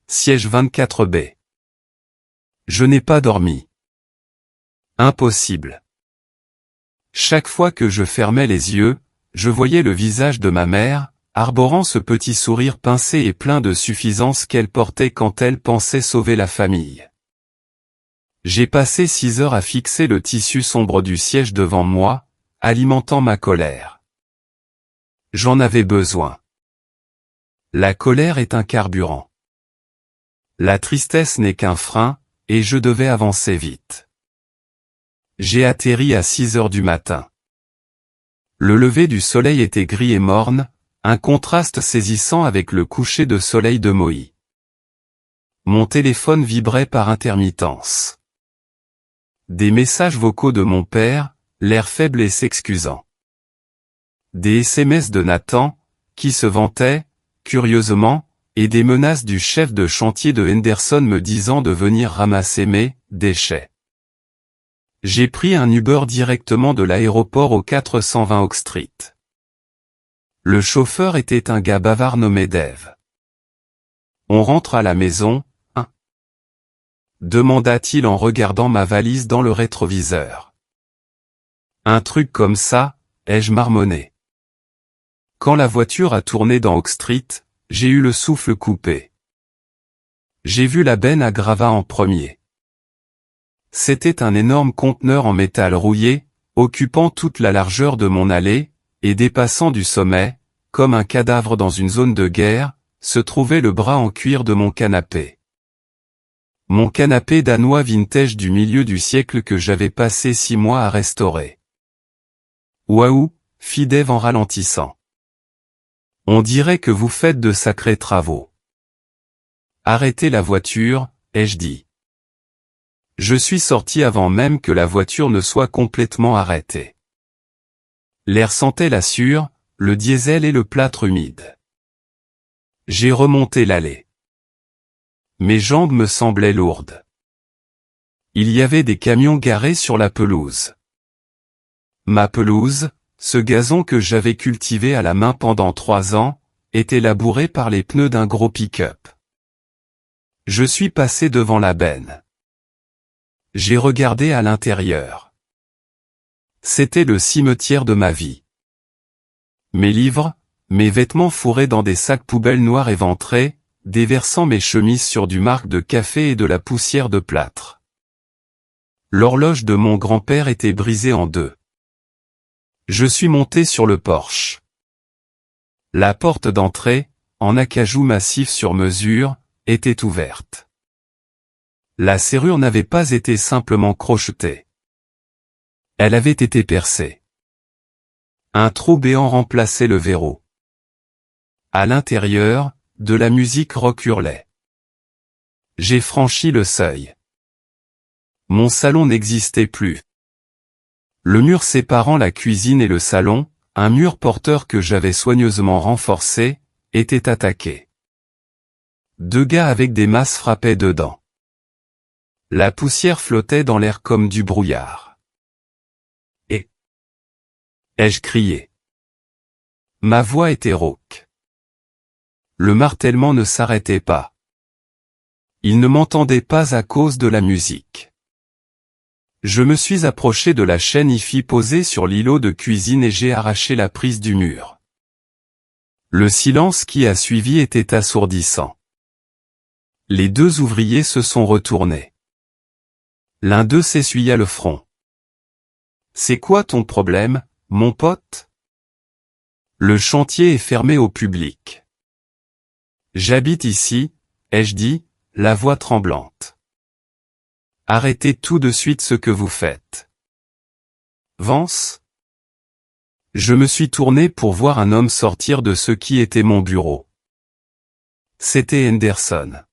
A: Siège 24B. Je n'ai pas dormi. Impossible. Chaque fois que je fermais les yeux, je voyais le visage de ma mère, arborant ce petit sourire pincé et plein de suffisance qu'elle portait quand elle pensait sauver la famille. J'ai passé 6 heures à fixer le tissu sombre du siège devant moi, alimentant ma colère. J'en avais besoin. La colère est un carburant. La tristesse n'est qu'un frein, et je devais avancer vite. J'ai atterri à 6 heures du matin. Le lever du soleil était gris et morne, un contraste saisissant avec le coucher de soleil de Maui. Mon téléphone vibrait par intermittence. Des messages vocaux de mon père, l'air faible et s'excusant. Des SMS de Nathan, qui se vantait, curieusement, et des menaces du chef de chantier de Henderson me disant de venir ramasser mes déchets. J'ai pris un Uber directement de l'aéroport au 420 Oak Street. Le chauffeur était un gars bavard nommé Dave. On rentre à la maison, hein? Demanda-t-il en regardant ma valise dans le rétroviseur. Un truc comme ça, ai-je marmonné. Quand la voiture a tourné dans Oak Street, j'ai eu le souffle coupé. J'ai vu la benne à gravats en premier. C'était un énorme conteneur en métal rouillé, occupant toute la largeur de mon allée, et dépassant du sommet, comme un cadavre dans une zone de guerre, se trouvait le bras en cuir de mon canapé. Mon canapé danois vintage du milieu du siècle que j'avais passé 6 mois à restaurer. Waouh, fit Dave en ralentissant. On dirait que vous faites de sacrés travaux. Arrêtez la voiture, ai-je dit. Je suis sorti avant même que la voiture ne soit complètement arrêtée. L'air sentait la sueur, le diesel et le plâtre humide. J'ai remonté l'allée. Mes jambes me semblaient lourdes. Il y avait des camions garés sur la pelouse. Ma pelouse, ce gazon que j'avais cultivé à la main pendant 3 ans, était labouré par les pneus d'un gros pick-up. Je suis passé devant la benne. J'ai regardé à l'intérieur. C'était le cimetière de ma vie. Mes livres, mes vêtements fourrés dans des sacs poubelles noirs éventrés, déversant mes chemises sur du marc de café et de la poussière de plâtre. l'horloge de mon grand-père était brisée en deux. Je suis monté sur le porche. La porte d'entrée, en acajou massif sur mesure, était ouverte. La serrure n'avait pas été simplement crochetée. Elle avait été percée. Un trou béant remplaçait le verrou. À l'intérieur, de la musique rock hurlait. J'ai franchi le seuil. Mon salon n'existait plus. Le mur séparant la cuisine et le salon, un mur porteur que j'avais soigneusement renforcé, était attaqué. Deux gars avec des masses frappaient dedans. La poussière flottait dans l'air comme du brouillard. Et ai-je crié. Ma voix était rauque. Le martèlement ne s'arrêtait pas. Il ne m'entendait pas à cause de la musique. Je me suis approché de la chaîne hi-fi posée sur l'îlot de cuisine et j'ai arraché la prise du mur. Le silence qui a suivi était assourdissant. Les deux ouvriers se sont retournés. L'un d'eux s'essuya le front. « C'est quoi ton problème, mon pote ? » Le chantier est fermé au public. « J'habite ici, ai-je dit, la voix tremblante. Arrêtez tout de suite ce que vous faites. Vance ? » Je me suis tourné pour voir un homme sortir de ce qui était mon bureau. C'était Henderson.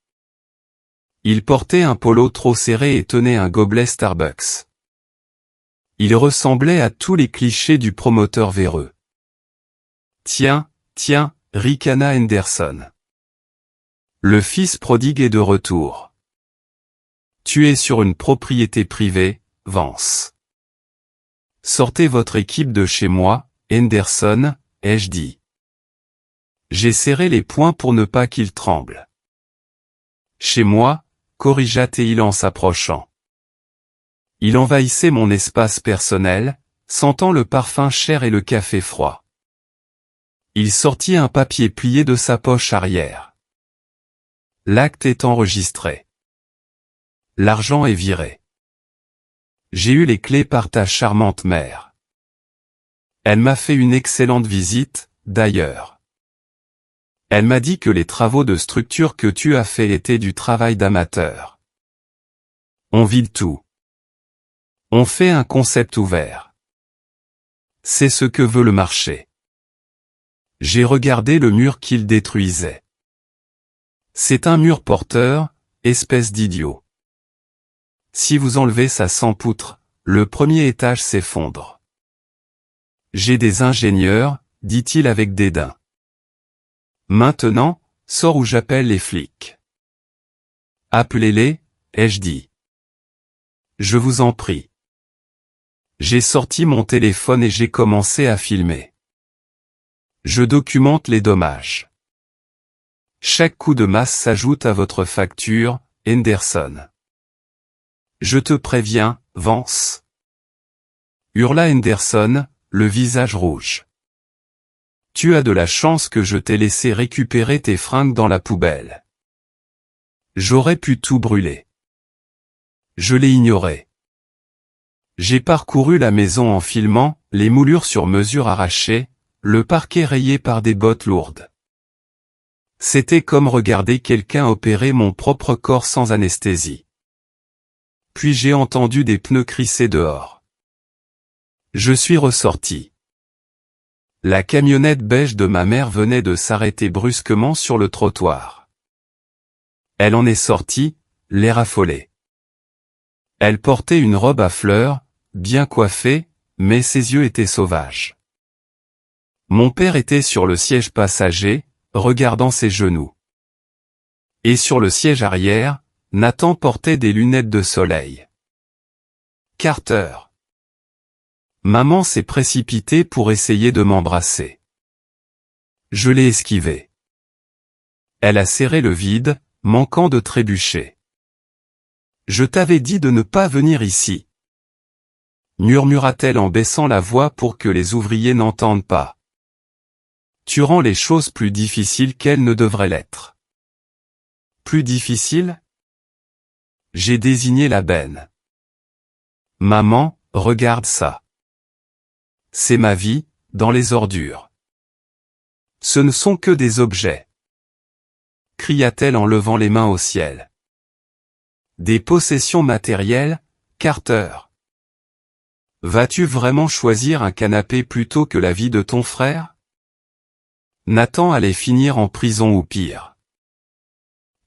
A: Il portait un polo trop serré et tenait un gobelet Starbucks. Il ressemblait à tous les clichés du promoteur véreux. « Tiens, ricana Henderson. Le fils prodigue est de retour. Tu es sur une propriété privée, Vance. Sortez votre équipe de chez moi, Henderson, ai-je dit. J'ai serré les poings pour ne pas qu'il tremble. Chez moi, corrigea-t-il en s'approchant. Il envahissait mon espace personnel, sentant le parfum cher et le café froid. Il sortit un papier plié de sa poche arrière. L'acte est enregistré. L'argent est viré. J'ai eu les clés par ta charmante mère. Elle m'a fait une excellente visite, d'ailleurs. Elle m'a dit que les travaux de structure que tu as fait étaient du travail d'amateur. On vide tout. On fait un concept ouvert. C'est ce que veut le marché. J'ai regardé le mur qu'il détruisait. C'est un mur porteur, espèce d'idiot. Si vous enlevez sa 100 poutres, le premier étage s'effondre. J'ai des ingénieurs, dit-il avec dédain. Maintenant, sors ou j'appelle les flics. Appelez-les, ai-je dit. Je vous en prie. J'ai sorti mon téléphone et j'ai commencé à filmer. Je documente les dommages. Chaque coup de masse s'ajoute à votre facture, Henderson. Je te préviens, Vance. Hurla Henderson, le visage rouge. Tu as de la chance que je t'ai laissé récupérer tes fringues dans la poubelle. J'aurais pu tout brûler. Je l'ai ignoré. J'ai parcouru la maison en filmant, les moulures sur mesure arrachées, le parquet rayé par des bottes lourdes. C'était comme regarder quelqu'un opérer mon propre corps sans anesthésie. Puis j'ai entendu des pneus crisser dehors. Je suis ressorti. La camionnette beige de ma mère venait de s'arrêter brusquement sur le trottoir. Elle en est sortie, l'air affolé. Elle portait une robe à fleurs, bien coiffée, mais ses yeux étaient sauvages. Mon père était sur le siège passager, regardant ses genoux. Et sur le siège arrière, Nathan portait des lunettes de soleil. Carter. Maman s'est précipitée pour essayer de m'embrasser. Je l'ai esquivée. Elle a serré le vide, manquant de trébucher. Je t'avais dit de ne pas venir ici. Murmura-t-elle en baissant la voix pour que les ouvriers n'entendent pas. Tu rends les choses plus difficiles qu'elles ne devraient l'être. Plus difficiles ? J'ai désigné la benne. Maman, regarde ça. C'est ma vie, dans les ordures. Ce ne sont que des objets. Cria-t-elle en levant les mains au ciel. Des possessions matérielles, Carter. Vas-tu vraiment choisir un canapé plutôt que la vie de ton frère? Nathan allait finir en prison ou pire.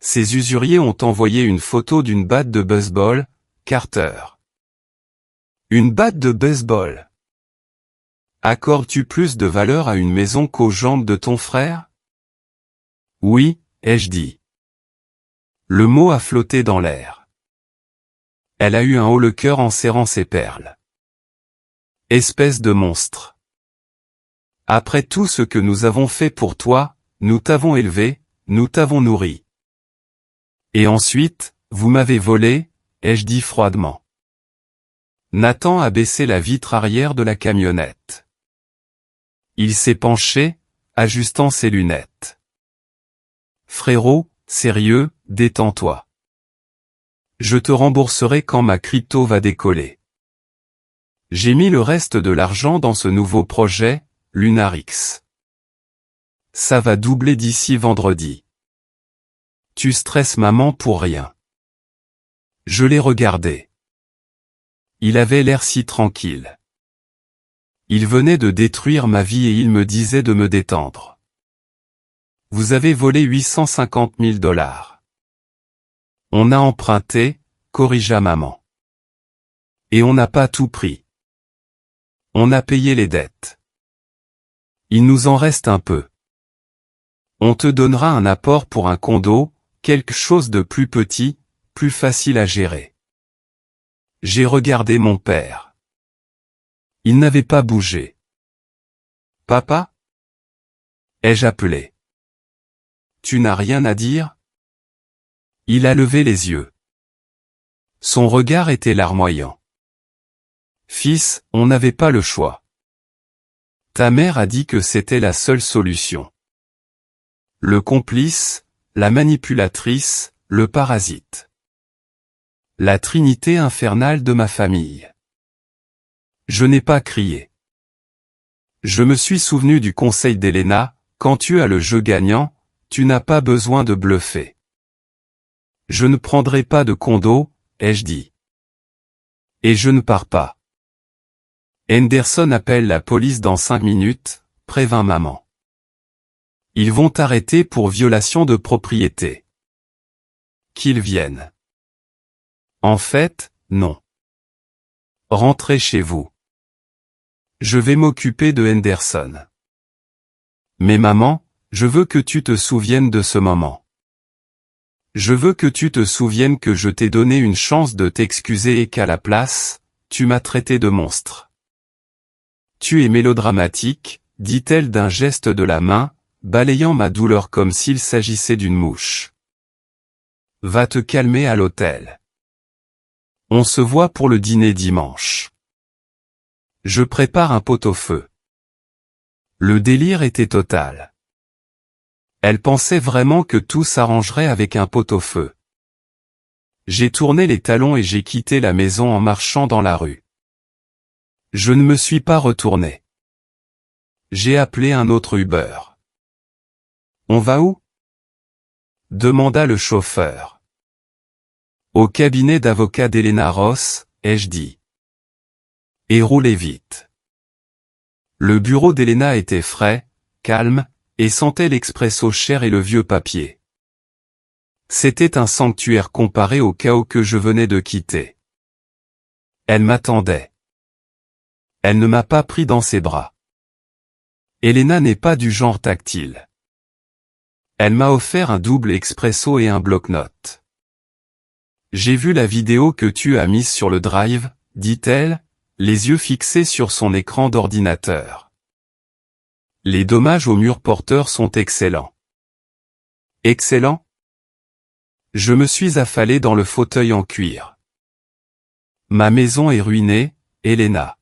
A: Ces usuriers ont envoyé une photo d'une batte de baseball, Carter. Une batte de baseball. Accordes-tu plus de valeur à une maison qu'aux jambes de ton frère? Oui, ai-je dit. Le mot a flotté dans l'air. Elle a eu un haut-le-cœur en serrant ses perles. Espèce de monstre. Après tout ce que nous avons fait pour toi, nous t'avons élevé, nous t'avons nourri. Et ensuite, vous m'avez volé, ai-je dit froidement. Nathan a baissé la vitre arrière de la camionnette. Il s'est penché, ajustant ses lunettes. Frérot, sérieux, détends-toi. Je te rembourserai quand ma crypto va décoller. J'ai mis le reste de l'argent dans ce nouveau projet, Lunarix. Ça va doubler d'ici vendredi. Tu stresses maman pour rien. Je l'ai regardé. Il avait l'air si tranquille. Il venait de détruire ma vie et il me disait de me détendre. Vous avez volé 850 000 $. On a emprunté, corrigea maman. Et on n'a pas tout pris. On a payé les dettes. Il nous en reste un peu. On te donnera un apport pour un condo, quelque chose de plus petit, plus facile à gérer. J'ai regardé mon père. Il n'avait pas bougé. Papa? Ai-je appelé? Tu n'as rien à dire? Il a levé les yeux. Son regard était larmoyant. Fils, on n'avait pas le choix. Ta mère a dit que c'était la seule solution. Le complice, la manipulatrice, le parasite. La trinité infernale de ma famille. Je n'ai pas crié. Je me suis souvenu du conseil d'Elena, quand tu as le jeu gagnant, tu n'as pas besoin de bluffer. Je ne prendrai pas de condo, ai-je dit. Et je ne pars pas. Henderson appelle la police dans 5 minutes, prévint maman. Ils vont t'arrêter pour violation de propriété. Qu'ils viennent. En fait, non. Rentrez chez vous. Je vais m'occuper de Henderson. Mais maman, je veux que tu te souviennes de ce moment. Je veux que tu te souviennes que je t'ai donné une chance de t'excuser et qu'à la place, tu m'as traité de monstre. Tu es mélodramatique, dit-elle d'un geste de la main, balayant ma douleur comme s'il s'agissait d'une mouche. Va te calmer à l'hôtel. On se voit pour le dîner dimanche. Je prépare un pot-au-feu. Le délire était total. Elle pensait vraiment que tout s'arrangerait avec un pot-au-feu. J'ai tourné les talons et j'ai quitté la maison en marchant dans la rue. Je ne me suis pas retourné. J'ai appelé un autre Uber. On va où? Demanda le chauffeur. Au cabinet d'avocat d'Elena Ross, ai-je dit. Et roulez vite. Le bureau d'Elena était frais, calme, et sentait l'expresso cher et le vieux papier. C'était un sanctuaire comparé au chaos que je venais de quitter. Elle m'attendait. Elle ne m'a pas pris dans ses bras. Elena n'est pas du genre tactile. Elle m'a offert un double expresso et un bloc-notes. J'ai vu la vidéo que tu as mise sur le drive, dit-elle, les yeux fixés sur son écran d'ordinateur. Les dommages au mur porteur sont excellents. Excellents? Je me suis affalé dans le fauteuil en cuir. Ma maison est ruinée, Elena.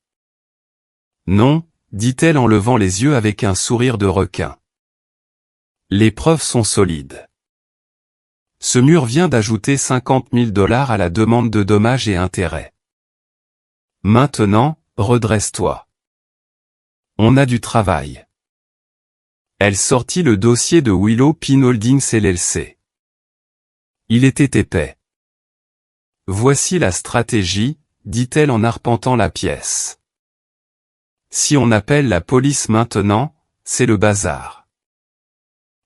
A: Non, dit-elle en levant les yeux avec un sourire de requin. Les preuves sont solides. Ce mur vient d'ajouter 50 000 $ à la demande de dommages et intérêts. Maintenant, redresse-toi. On a du travail. Elle sortit le dossier de Willow Pin Holdings LLC. Il était épais. Voici la stratégie, dit-elle en arpentant la pièce. Si on appelle la police maintenant, c'est le bazar.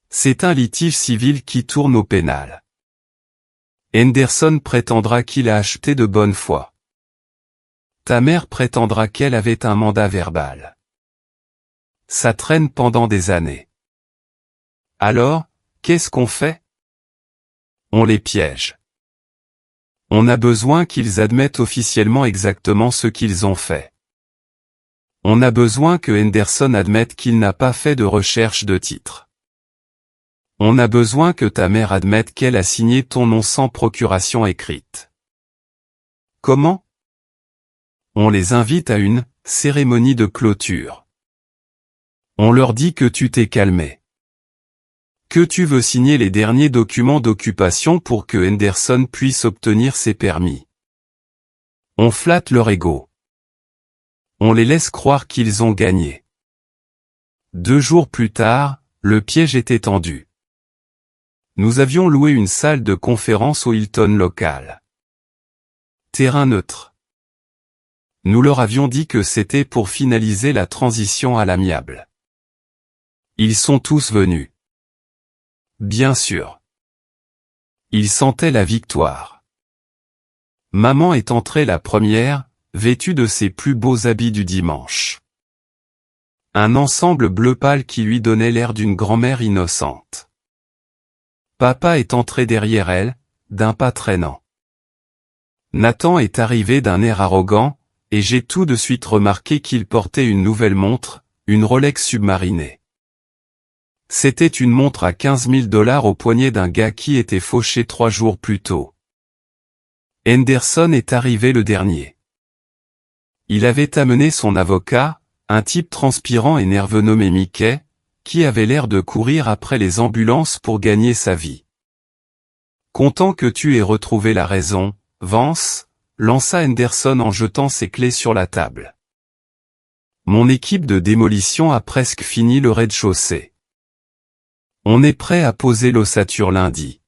A: C'est un litige civil qui tourne au pénal. Henderson prétendra qu'il a acheté de bonne foi. Ta mère prétendra qu'elle avait un mandat verbal. Ça traîne pendant des années. Alors, qu'est-ce qu'on fait? On les piège. On a besoin qu'ils admettent officiellement exactement ce qu'ils ont fait. On a besoin que Henderson admette qu'il n'a pas fait de recherche de titre. On a besoin que ta mère admette qu'elle a signé ton nom sans procuration écrite. Comment? On les invite à une cérémonie de clôture. On leur dit que tu t'es calmé. Que tu veux signer les derniers documents d'occupation pour que Henderson puisse obtenir ses permis. On flatte leur ego. On les laisse croire qu'ils ont gagné. 2 jours plus tard, le piège était tendu. Nous avions loué une salle de conférence au Hilton local. Terrain neutre. Nous leur avions dit que c'était pour finaliser la transition à l'amiable. Ils sont tous venus. Bien sûr. Ils sentaient la victoire. Maman est entrée la première, vêtue de ses plus beaux habits du dimanche. Un ensemble bleu pâle qui lui donnait l'air d'une grand-mère innocente. Papa est entré derrière elle, d'un pas traînant. Nathan est arrivé d'un air arrogant, et j'ai tout de suite remarqué qu'il portait une nouvelle montre, une Rolex submarinée. C'était une montre à 15 000 $ au poignet d'un gars qui était fauché 3 jours plus tôt. Henderson est arrivé le dernier. Il avait amené son avocat, un type transpirant et nerveux nommé Mickey, qui avait l'air de courir après les ambulances pour gagner sa vie. Content que tu aies retrouvé la raison, Vance, lança Henderson en jetant ses clés sur la table. Mon équipe de démolition a presque fini le rez-de-chaussée. On est prêt à poser l'ossature lundi.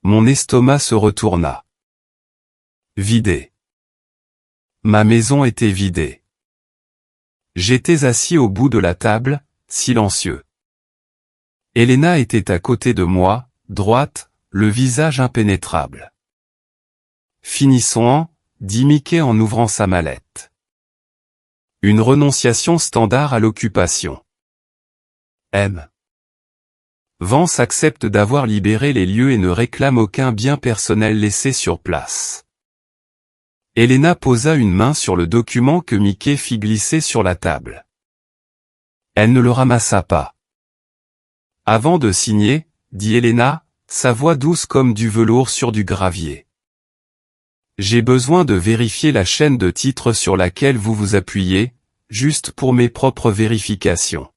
A: Mon estomac se retourna. Vidé. Ma maison était vidée. J'étais assis au bout de la table, silencieux. Helena était à côté de moi, droite, le visage impénétrable. Finissons, dit Mickey en ouvrant sa mallette. Une renonciation standard à l'occupation. M. Vance accepte d'avoir libéré les lieux et ne réclame aucun bien personnel laissé sur place. Helena posa une main sur le document que Mickey fit glisser sur la table. Elle ne le ramassa pas. Avant de signer, dit Helena, sa voix douce comme du velours sur du gravier. J'ai besoin de vérifier la chaîne de titres sur laquelle vous vous appuyez, juste pour mes propres vérifications.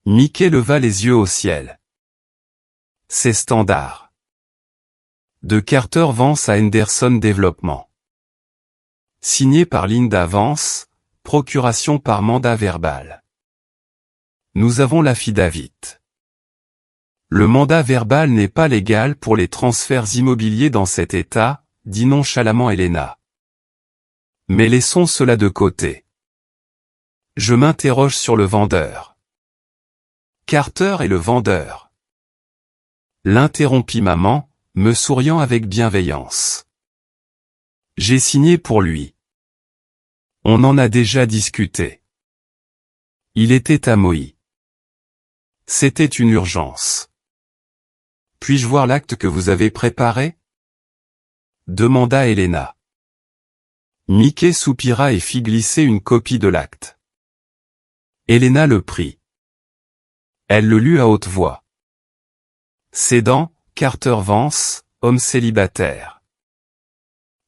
A: Mickey leva les yeux au ciel. C'est standard. De Carter Vance à Henderson Développement. Signé par Linda Vance, procuration par mandat verbal. Nous avons l'affidavit. Le mandat verbal n'est pas légal pour les transferts immobiliers dans cet état, dit nonchalamment Helena. Mais laissons cela de côté. Je m'interroge sur le vendeur. Carter est le vendeur. L'interrompit maman, me souriant avec bienveillance. J'ai signé pour lui. On en a déjà discuté. Il était à Moïse. C'était une urgence. Puis-je voir l'acte que vous avez préparé? Demanda Helena. Mickey soupira et fit glisser une copie de l'acte. Helena le prit. Elle le lut à haute voix. Cédant, Carter Vance, homme célibataire.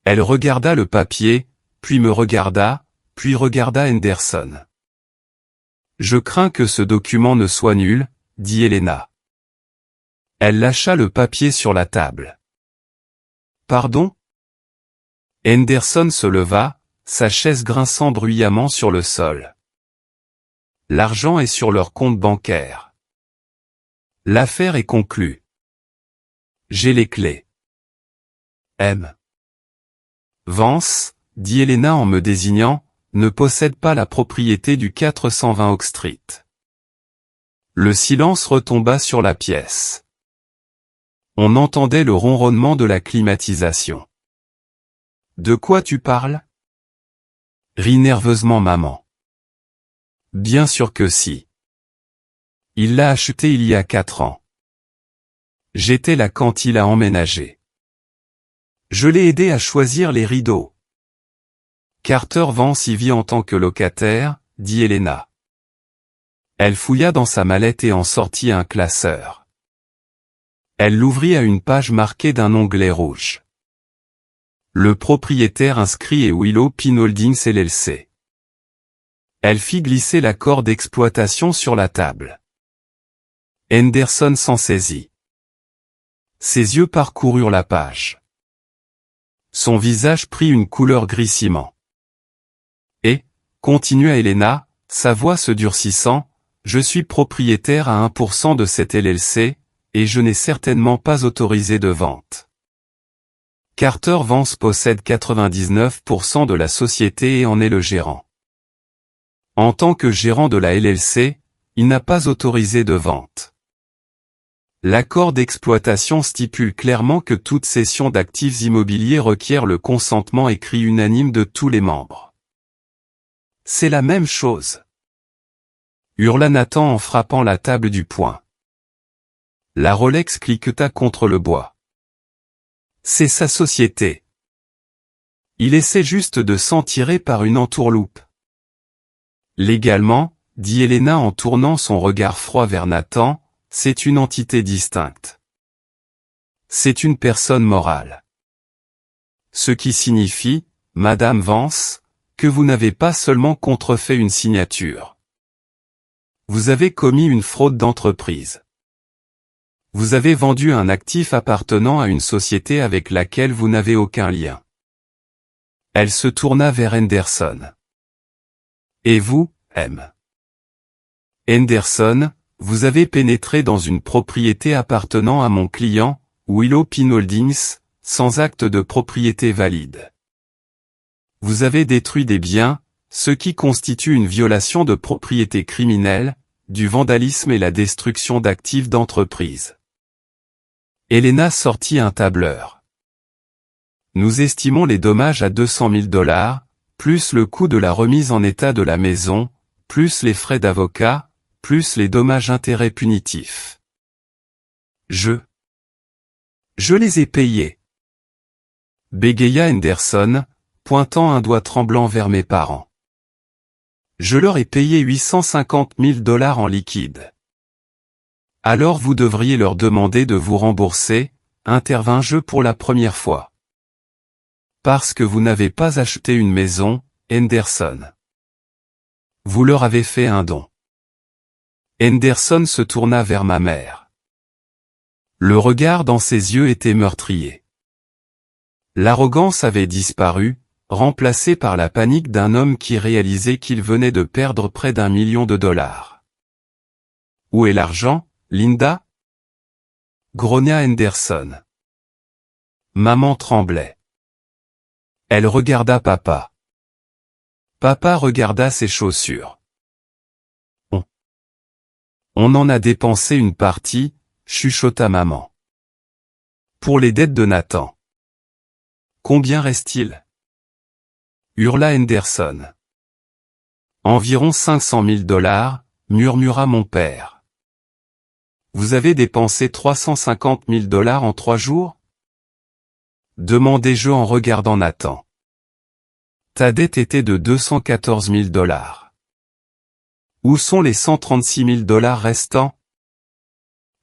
A: Elle regarda le papier, puis me regarda, puis regarda Henderson. Je crains que ce document ne soit nul, dit Helena. Elle lâcha le papier sur la table. Pardon? Henderson se leva, sa chaise grinçant bruyamment sur le sol. L'argent est sur leur compte bancaire. L'affaire est conclue. J'ai les clés. M. Vance, dit Helena en me désignant, ne possède pas la propriété du 420 Oak Street. Le silence retomba sur la pièce. On entendait le ronronnement de la climatisation. De quoi tu parles? Rit nerveusement maman. Bien sûr que si. Il l'a acheté il y a 4 ans. J'étais là quand il a emménagé. Je l'ai aidé à choisir les rideaux. Carter Vance y vit en tant que locataire, dit Helena. Elle fouilla dans sa mallette et en sortit un classeur. Elle l'ouvrit à une page marquée d'un onglet rouge. Le propriétaire inscrit est Willow Pin Holdings LLC. Elle fit glisser l'accord d'exploitation sur la table. Henderson s'en saisit. Ses yeux parcoururent la page. Son visage prit une couleur gris ciment. Et, continua Helena, sa voix se durcissant, je suis propriétaire à 1% de cette LLC, et je n'ai certainement pas autorisé de vente. Carter Vance possède 99% de la société et en est le gérant. En tant que gérant de la LLC, il n'a pas autorisé de vente. L'accord d'exploitation stipule clairement que toute cession d'actifs immobiliers requiert le consentement écrit unanime de tous les membres. C'est la même chose. Hurla Nathan en frappant la table du poing. La Rolex cliqueta contre le bois. C'est sa société. Il essaie juste de s'en tirer par une entourloupe. Légalement, dit Helena en tournant son regard froid vers Nathan, c'est une entité distincte. C'est une personne morale. Ce qui signifie, Madame Vance, que vous n'avez pas seulement contrefait une signature. Vous avez commis une fraude d'entreprise. Vous avez vendu un actif appartenant à une société avec laquelle vous n'avez aucun lien. Elle se tourna vers Henderson. Et vous, M. Henderson, vous avez pénétré dans une propriété appartenant à mon client, Willow Pin Holdings, sans acte de propriété valide. Vous avez détruit des biens, ce qui constitue une violation de propriété criminelle, du vandalisme et la destruction d'actifs d'entreprise. Helena sortit un tableur. Nous estimons les dommages à $200 000, plus le coût de la remise en état de la maison, plus les frais d'avocat, plus les dommages-intérêts punitifs. Je les ai payés. Bégaya Henderson, pointant un doigt tremblant vers mes parents. Je leur ai payé $850 000 en liquide. Alors vous devriez leur demander de vous rembourser, intervins-je pour la première fois. Parce que vous n'avez pas acheté une maison, Henderson. Vous leur avez fait un don. Henderson se tourna vers ma mère. Le regard dans ses yeux était meurtrier. L'arrogance avait disparu, remplacée par la panique d'un homme qui réalisait qu'il venait de perdre près d'1 million de dollars. Où est l'argent, Linda? Grogna Henderson. Maman tremblait. Elle regarda papa. Papa regarda ses chaussures. On en a dépensé une partie, chuchota maman. Pour les dettes de Nathan. Combien reste-t-il? Hurla Henderson. Environ $500 000, murmura mon père. Vous avez dépensé $350 000 en 3 jours? Demandai-je en regardant Nathan. Ta dette était de $214 000. Où sont les $136 000 restants?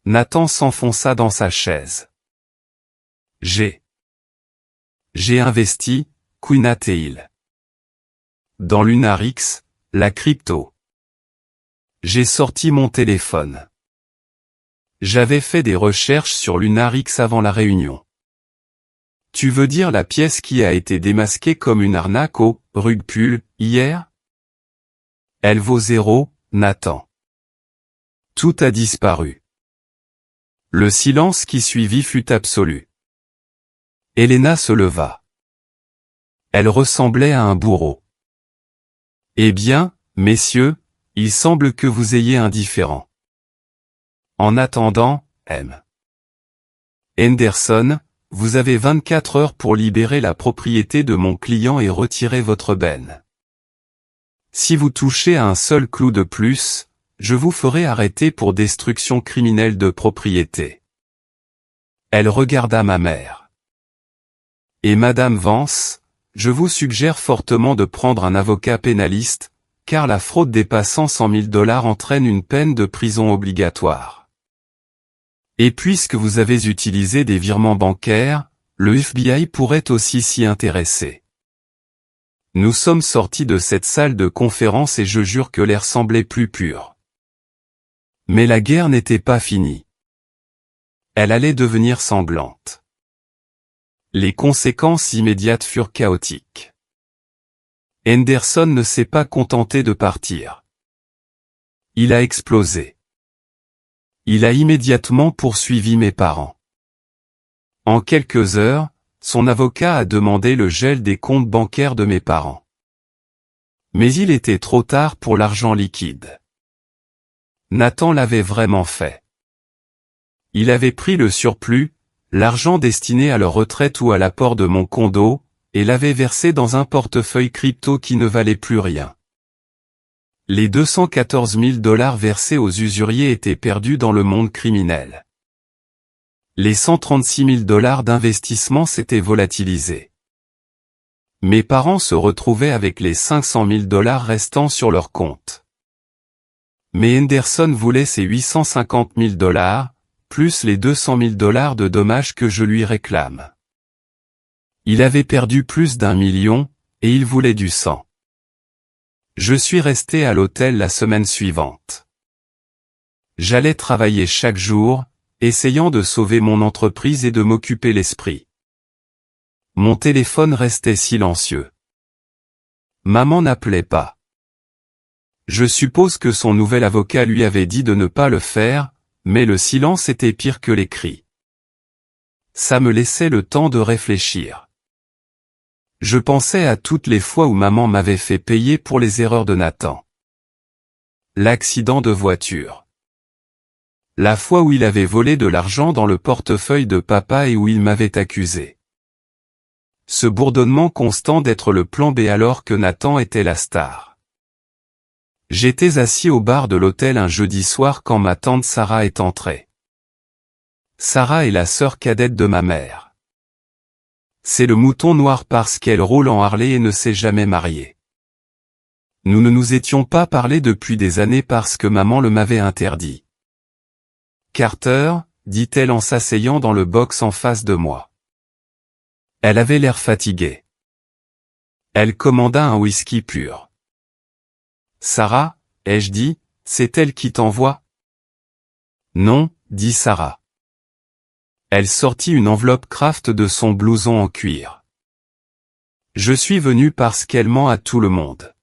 A: Nathan s'enfonça dans sa chaise. J'ai investi, Quinat-il. Dans Lunarix, la crypto. J'ai sorti mon téléphone. J'avais fait des recherches sur Lunarix avant la réunion. Tu veux dire la pièce qui a été démasquée comme une arnaque au rug pull hier? Elle vaut 0, Nathan. Tout a disparu. Le silence qui suivit fut absolu. Helena se leva. Elle ressemblait à un bourreau. Eh bien, messieurs, il semble que vous ayez indifférent. En attendant, M. Henderson, vous avez 24 heures pour libérer la propriété de mon client et retirer votre benne. Si vous touchez à un seul clou de plus, je vous ferai arrêter pour destruction criminelle de propriété. Elle regarda ma mère. Et Madame Vance, je vous suggère fortement de prendre un avocat pénaliste, car la fraude dépassant 100 000 $ entraîne une peine de prison obligatoire. Et puisque vous avez utilisé des virements bancaires, le FBI pourrait aussi s'y intéresser. Nous sommes sortis de cette salle de conférence et je jure que l'air semblait plus pur. Mais la guerre n'était pas finie. Elle allait devenir sanglante. Les conséquences immédiates furent chaotiques. Henderson ne s'est pas contenté de partir. Il a explosé. Il a immédiatement poursuivi mes parents. En quelques heures, son avocat a demandé le gel des comptes bancaires de mes parents. Mais il était trop tard pour l'argent liquide. Nathan l'avait vraiment fait. Il avait pris le surplus, l'argent destiné à leur retraite ou à l'apport de mon condo, et l'avait versé dans un portefeuille crypto qui ne valait plus rien. Les 214 000 $ versés aux usuriers étaient perdus dans le monde criminel. Les 136 000 $ d'investissement s'étaient volatilisés. Mes parents se retrouvaient avec les 500 000 $ restants sur leur compte. Mais Henderson voulait ses 850 000 $, plus les 200 000 $ de dommages que je lui réclame. Il avait perdu plus d'1 million, et il voulait du sang. Je suis resté à l'hôtel la semaine suivante. J'allais travailler chaque jour, essayant de sauver mon entreprise et de m'occuper l'esprit. Mon téléphone restait silencieux. Maman n'appelait pas. Je suppose que son nouvel avocat lui avait dit de ne pas le faire, mais le silence était pire que les cris. Ça me laissait le temps de réfléchir. Je pensais à toutes les fois où maman m'avait fait payer pour les erreurs de Nathan. L'accident de voiture. La fois où il avait volé de l'argent dans le portefeuille de papa et où il m'avait accusé. Ce bourdonnement constant d'être le plan B alors que Nathan était la star. J'étais assis au bar de l'hôtel un jeudi soir quand ma tante Sarah est entrée. Sarah est la sœur cadette de ma mère. C'est le mouton noir parce qu'elle roule en Harley et ne s'est jamais mariée. Nous ne nous étions pas parlé depuis des années parce que maman le m'avait interdit. Carter, dit-elle en s'asseyant dans le box en face de moi. Elle avait l'air fatiguée. Elle commanda un whisky pur. Sarah, ai-je dit, c'est elle qui t'envoie? Non, dit Sarah. Elle sortit une enveloppe Kraft de son blouson en cuir. Je suis venu parce qu'elle ment à tout le monde.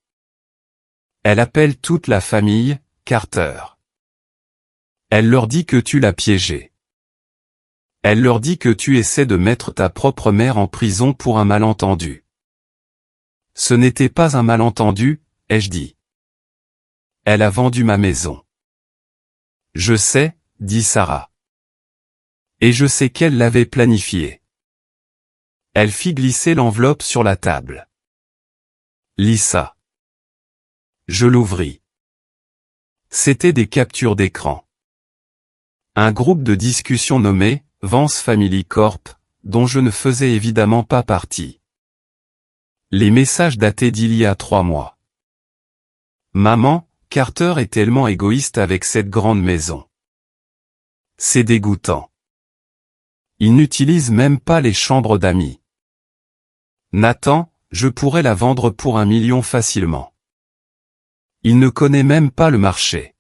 A: Elle appelle toute la famille, Carter. Elle leur dit que tu l'as piégée. Elle leur dit que tu essaies de mettre ta propre mère en prison pour un malentendu. Ce n'était pas un malentendu, ai-je dit. Elle a vendu ma maison. Je sais, dit Sarah. Et je sais qu'elle l'avait planifié. Elle fit glisser l'enveloppe sur la table. Lis ça. Je l'ouvris. C'était des captures d'écran. Un groupe de discussion nommé Vance Family Corp, dont je ne faisais évidemment pas partie. Les messages datés d'il y a 3 mois. Maman, Carter est tellement égoïste avec cette grande maison. C'est dégoûtant. Il n'utilise même pas les chambres d'amis. Nathan, je pourrais la vendre pour 1 million facilement. Il ne connaît même pas le marché.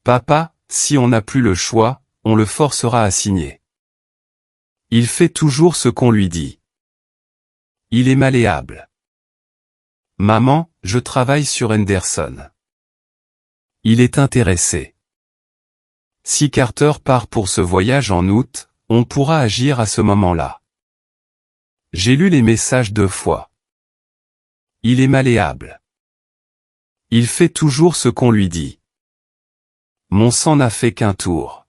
A: Papa, si on n'a plus le choix, on le forcera à signer. Il fait toujours ce qu'on lui dit. Il est malléable. Maman, je travaille sur Henderson. Il est intéressé. Si Carter part pour ce voyage en août, on pourra agir à ce moment-là. J'ai lu les messages 2 fois. Il est malléable. Il fait toujours ce qu'on lui dit. Mon sang n'a fait qu'un tour.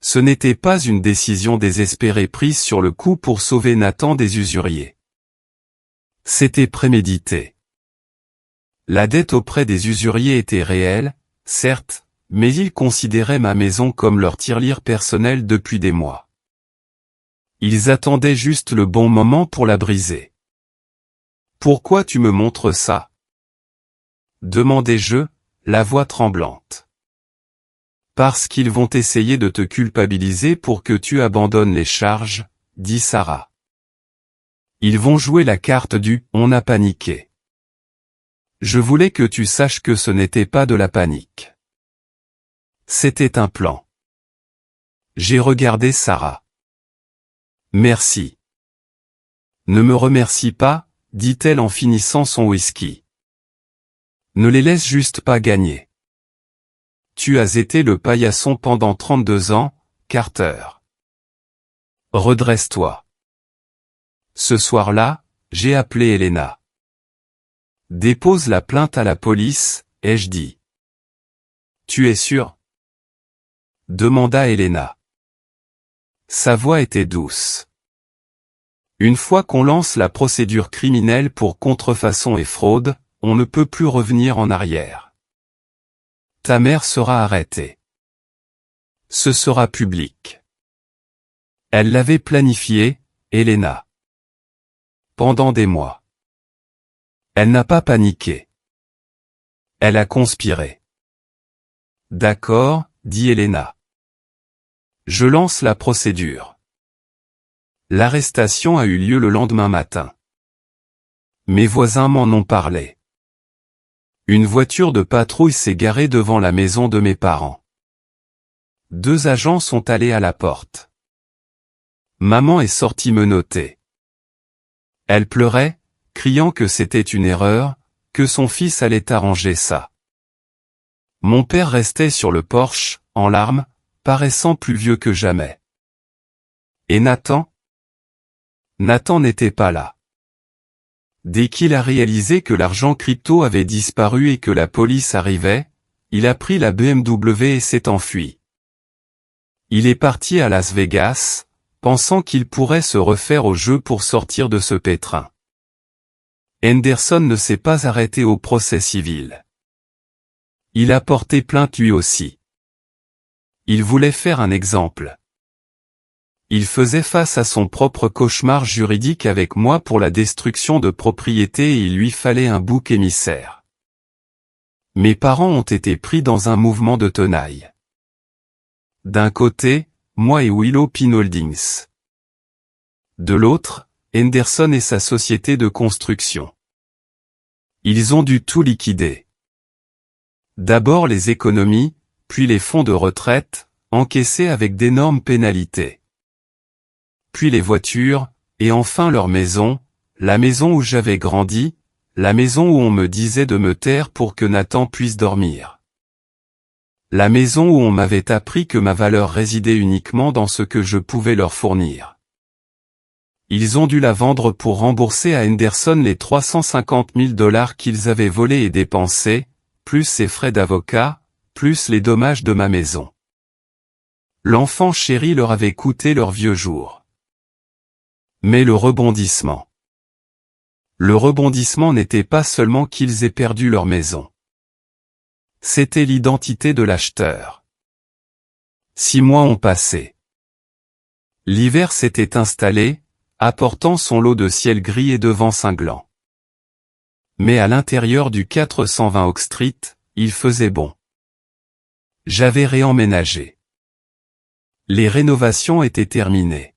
A: Ce n'était pas une décision désespérée prise sur le coup pour sauver Nathan des usuriers. C'était prémédité. La dette auprès des usuriers était réelle, certes, mais ils considéraient ma maison comme leur tirelire personnel depuis des mois. Ils attendaient juste le bon moment pour la briser. « Pourquoi tu me montres ça ?» demandai-je, la voix tremblante. « Parce qu'ils vont essayer de te culpabiliser pour que tu abandonnes les charges, » dit Sarah. « Ils vont jouer la carte du « on a paniqué ». Je voulais que tu saches que ce n'était pas de la panique. C'était un plan. J'ai regardé Sarah. Merci. Ne me remercie pas, dit-elle en finissant son whisky. Ne les laisse juste pas gagner. Tu as été le paillasson pendant 32 ans, Carter. Redresse-toi. Ce soir-là, j'ai appelé Elena. Dépose la plainte à la police, ai-je dit. Tu es sûr? Demanda Elena. Sa voix était douce. Une fois qu'on lance la procédure criminelle pour contrefaçon et fraude, on ne peut plus revenir en arrière. Ta mère sera arrêtée. Ce sera public. Elle l'avait planifié, Elena. Pendant des mois. Elle n'a pas paniqué. Elle a conspiré. D'accord, dit Elena. Je lance la procédure. L'arrestation a eu lieu le lendemain matin. Mes voisins m'en ont parlé. Une voiture de patrouille s'est garée devant la maison de mes parents. 2 agents sont allés à la porte. Maman est sortie menottée. Elle pleurait, criant que c'était une erreur, que son fils allait arranger ça. Mon père restait sur le porche, en larmes, paraissant plus vieux que jamais. Et Nathan? Nathan n'était pas là. Dès qu'il a réalisé que l'argent crypto avait disparu et que la police arrivait, il a pris la BMW et s'est enfui. Il est parti à Las Vegas, pensant qu'il pourrait se refaire au jeu pour sortir de ce pétrin. Henderson ne s'est pas arrêté au procès civil. Il a porté plainte lui aussi. Il voulait faire un exemple. Il faisait face à son propre cauchemar juridique avec moi pour la destruction de propriété et il lui fallait un bouc émissaire. Mes parents ont été pris dans un mouvement de tenaille. D'un côté, moi et Willow Pin Holdings. De l'autre, Henderson et sa société de construction. Ils ont dû tout liquider. D'abord les économies, puis les fonds de retraite, encaissés avec d'énormes pénalités. Puis les voitures, et enfin leur maison, la maison où j'avais grandi, la maison où on me disait de me taire pour que Nathan puisse dormir. La maison où on m'avait appris que ma valeur résidait uniquement dans ce que je pouvais leur fournir. Ils ont dû la vendre pour rembourser à Henderson les 350 000 $ qu'ils avaient volés et dépensés, plus ses frais d'avocat, plus les dommages de ma maison. L'enfant chéri leur avait coûté leur vieux jour. Mais le rebondissement. Le rebondissement n'était pas seulement qu'ils aient perdu leur maison. C'était l'identité de l'acheteur. 6 mois ont passé. L'hiver s'était installé, apportant son lot de ciel gris et de vent cinglant. Mais à l'intérieur du 420 Oak Street, il faisait bon. J'avais réemménagé. Les rénovations étaient terminées.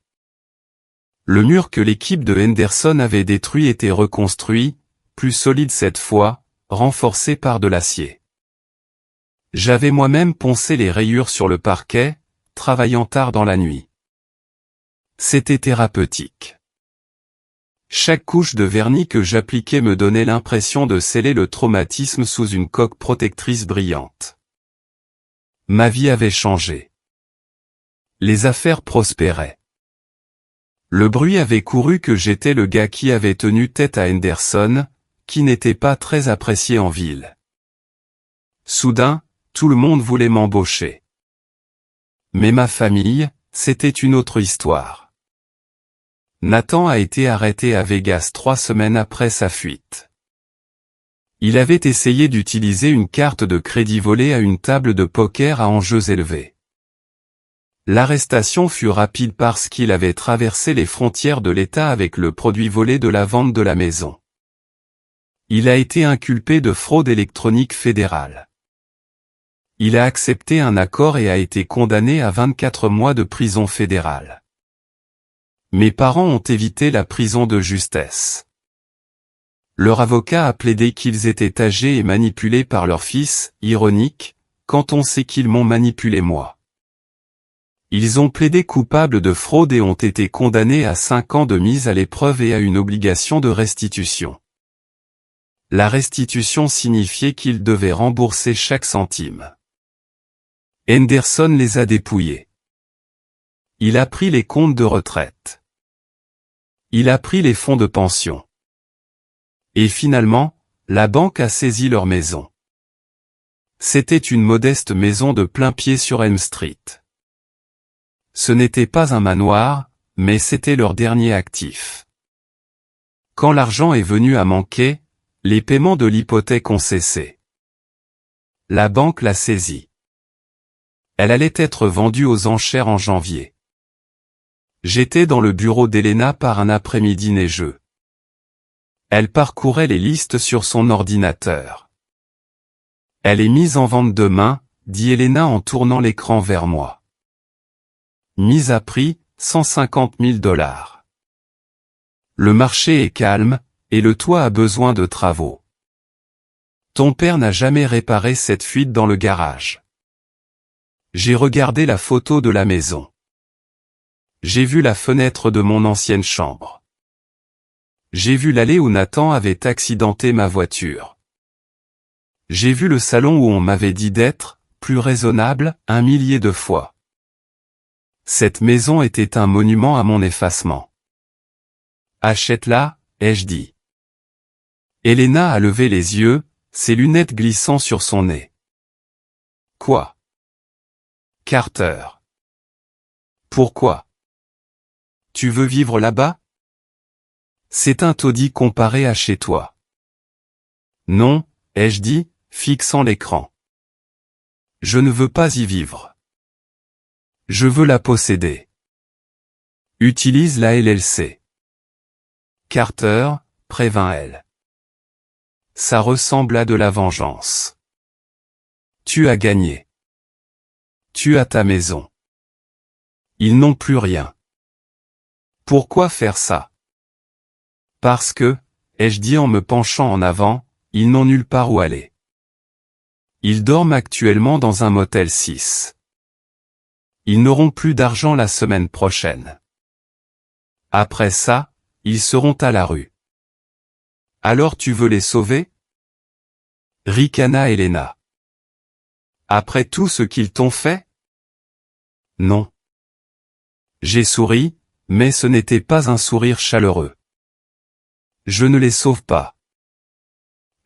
A: Le mur que l'équipe de Henderson avait détruit était reconstruit, plus solide cette fois, renforcé par de l'acier. J'avais moi-même poncé les rayures sur le parquet, travaillant tard dans la nuit. C'était thérapeutique. Chaque couche de vernis que j'appliquais me donnait l'impression de sceller le traumatisme sous une coque protectrice brillante. Ma vie avait changé. Les affaires prospéraient. Le bruit avait couru que j'étais le gars qui avait tenu tête à Henderson, qui n'était pas très apprécié en ville. Soudain, tout le monde voulait m'embaucher. Mais ma famille, c'était une autre histoire. Nathan a été arrêté à Vegas 3 semaines après sa fuite. Il avait essayé d'utiliser une carte de crédit volée à une table de poker à enjeux élevés. L'arrestation fut rapide parce qu'il avait traversé les frontières de l'État avec le produit volé de la vente de la maison. Il a été inculpé de fraude électronique fédérale. Il a accepté un accord et a été condamné à 24 mois de prison fédérale. Mes parents ont évité la prison de justesse. Leur avocat a plaidé qu'ils étaient âgés et manipulés par leur fils, ironique, quand on sait qu'ils m'ont manipulé moi. Ils ont plaidé coupables de fraude et ont été condamnés à 5 ans de mise à l'épreuve et à une obligation de restitution. La restitution signifiait qu'ils devaient rembourser chaque centime. Henderson les a dépouillés. Il a pris les comptes de retraite. Il a pris les fonds de pension. Et finalement, la banque a saisi leur maison. C'était une modeste maison de plain-pied sur Elm Street. Ce n'était pas un manoir, mais c'était leur dernier actif. Quand l'argent est venu à manquer, les paiements de l'hypothèque ont cessé. La banque l'a saisie. Elle allait être vendue aux enchères en janvier. J'étais dans le bureau d'Elena par un après-midi neigeux. Elle parcourait les listes sur son ordinateur. Elle est mise en vente demain, dit Elena en tournant l'écran vers moi. Mise à prix, 150 000 $. Le marché est calme, et le toit a besoin de travaux. Ton père n'a jamais réparé cette fuite dans le garage. J'ai regardé la photo de la maison. J'ai vu la fenêtre de mon ancienne chambre. J'ai vu l'allée où Nathan avait accidenté ma voiture. J'ai vu le salon où on m'avait dit d'être, plus raisonnable, 1 millier de fois. Cette maison était un monument à mon effacement. Achète-la, ai-je dit. Elena a levé les yeux, ses lunettes glissant sur son nez. Quoi? Carter. Pourquoi? Tu veux vivre là-bas? C'est un taudis comparé à chez toi. Non, ai-je dit, fixant l'écran. Je ne veux pas y vivre. Je veux la posséder. Utilise la LLC. Carter, prévint elle. Ça ressemble à de la vengeance. Tu as gagné. Tu as ta maison. Ils n'ont plus rien. Pourquoi faire ça? Parce que, ai-je dit en me penchant en avant, ils n'ont nulle part où aller. Ils dorment actuellement dans un motel 6. Ils n'auront plus d'argent la semaine prochaine. Après ça, ils seront à la rue. Alors tu veux les sauver? Ricana Elena. Après tout ce qu'ils t'ont fait? Non. J'ai souri, mais ce n'était pas un sourire chaleureux. Je ne les sauve pas.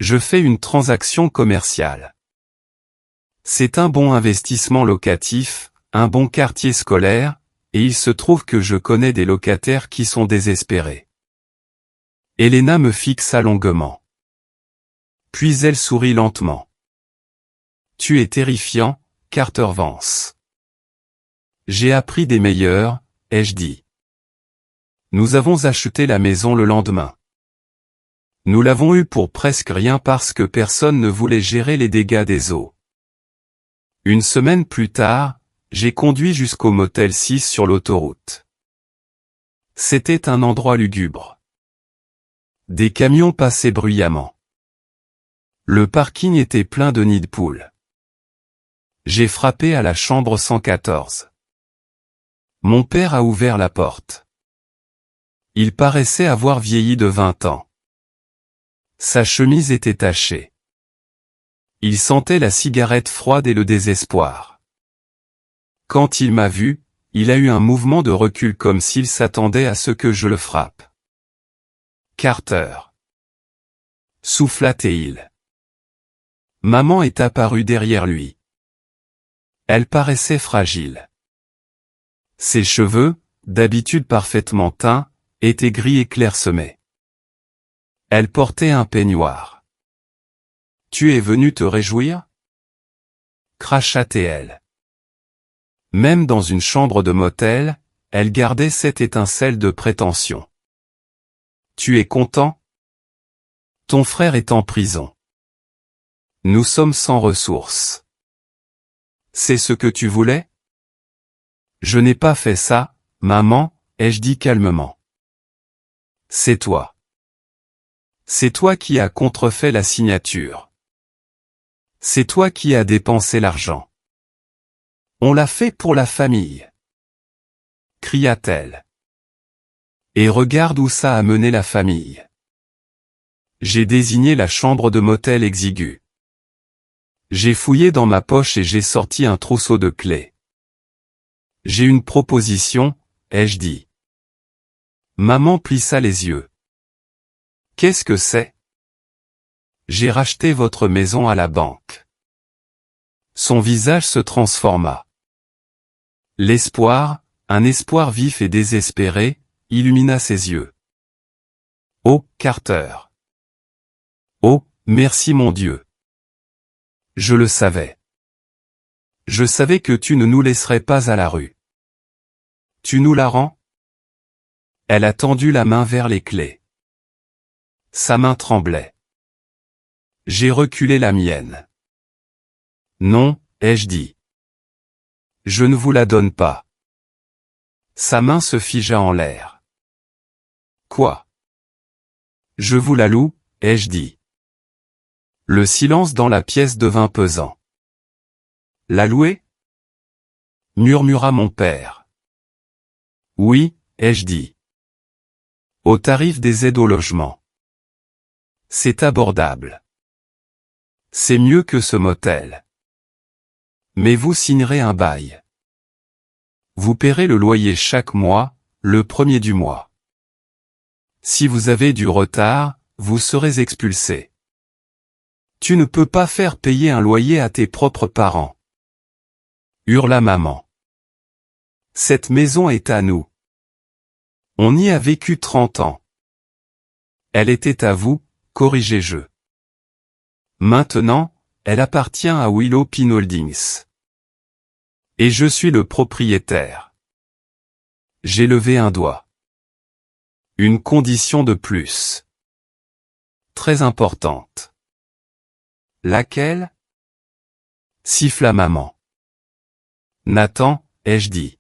A: Je fais une transaction commerciale. C'est un bon investissement locatif, un bon quartier scolaire, et il se trouve que je connais des locataires qui sont désespérés. Elena me fixa longuement. Puis elle sourit lentement. Tu es terrifiant, Carter Vance. J'ai appris des meilleurs, ai-je dit. Nous avons acheté la maison le lendemain. Nous l'avons eue pour presque rien parce que personne ne voulait gérer les dégâts des eaux. Une semaine plus tard, j'ai conduit jusqu'au motel 6 sur l'autoroute. C'était un endroit lugubre. Des camions passaient bruyamment. Le parking était plein de nids de poules. J'ai frappé à la chambre 114. Mon père a ouvert la porte. Il paraissait avoir vieilli de 20 ans. Sa chemise était tachée. Il sentait la cigarette froide et le désespoir. Quand il m'a vu, il a eu un mouvement de recul comme s'il s'attendait à ce que je le frappe. Carter. Souffla-t-il. Maman est apparue derrière lui. Elle paraissait fragile. Ses cheveux, d'habitude parfaitement teints, étaient gris et clairsemés. Elle portait un peignoir. « Tu es venu te réjouir ?» cracha-t-elle. Même dans une chambre de motel, elle gardait cette étincelle de prétention. « Tu es content ? Ton frère est en prison. Nous sommes sans ressources. C'est ce que tu voulais ? Je n'ai pas fait ça, maman, ai-je dit calmement. C'est toi. C'est toi qui as contrefait la signature. C'est toi qui as dépensé l'argent. On l'a fait pour la famille. Cria-t-elle. Et regarde où ça a mené la famille. J'ai désigné la chambre de motel exiguë. J'ai fouillé dans ma poche et j'ai sorti un trousseau de clés. J'ai une proposition, ai-je dit. Maman plissa les yeux. Qu'est-ce que c'est ? J'ai racheté votre maison à la banque. Son visage se transforma. L'espoir, un espoir vif et désespéré, illumina ses yeux. Oh, Carter. Oh, merci mon Dieu. Je le savais. Je savais que tu ne nous laisserais pas à la rue. Tu nous la rends ? Elle a tendu la main vers les clés. Sa main tremblait. J'ai reculé la mienne. Non, ai-je dit. Je ne vous la donne pas. Sa main se figea en l'air. Quoi ? Je vous la loue, ai-je dit. Le silence dans la pièce devint pesant. La louer ? Murmura mon père. Oui, ai-je dit. Au tarif des aides au logement. C'est abordable. C'est mieux que ce motel. Mais vous signerez un bail. Vous paierez le loyer chaque mois, le premier du mois. Si vous avez du retard, vous serez expulsé. Tu ne peux pas faire payer un loyer à tes propres parents. Hurla maman. Cette maison est à nous. On y a vécu 30 ans. Elle était à vous, corrigez-je. Maintenant, elle appartient à Willow Pin Holdings. Et je suis le propriétaire. J'ai levé un doigt. Une condition de plus. Très importante. Laquelle ? Siffla maman. Nathan, ai-je dit.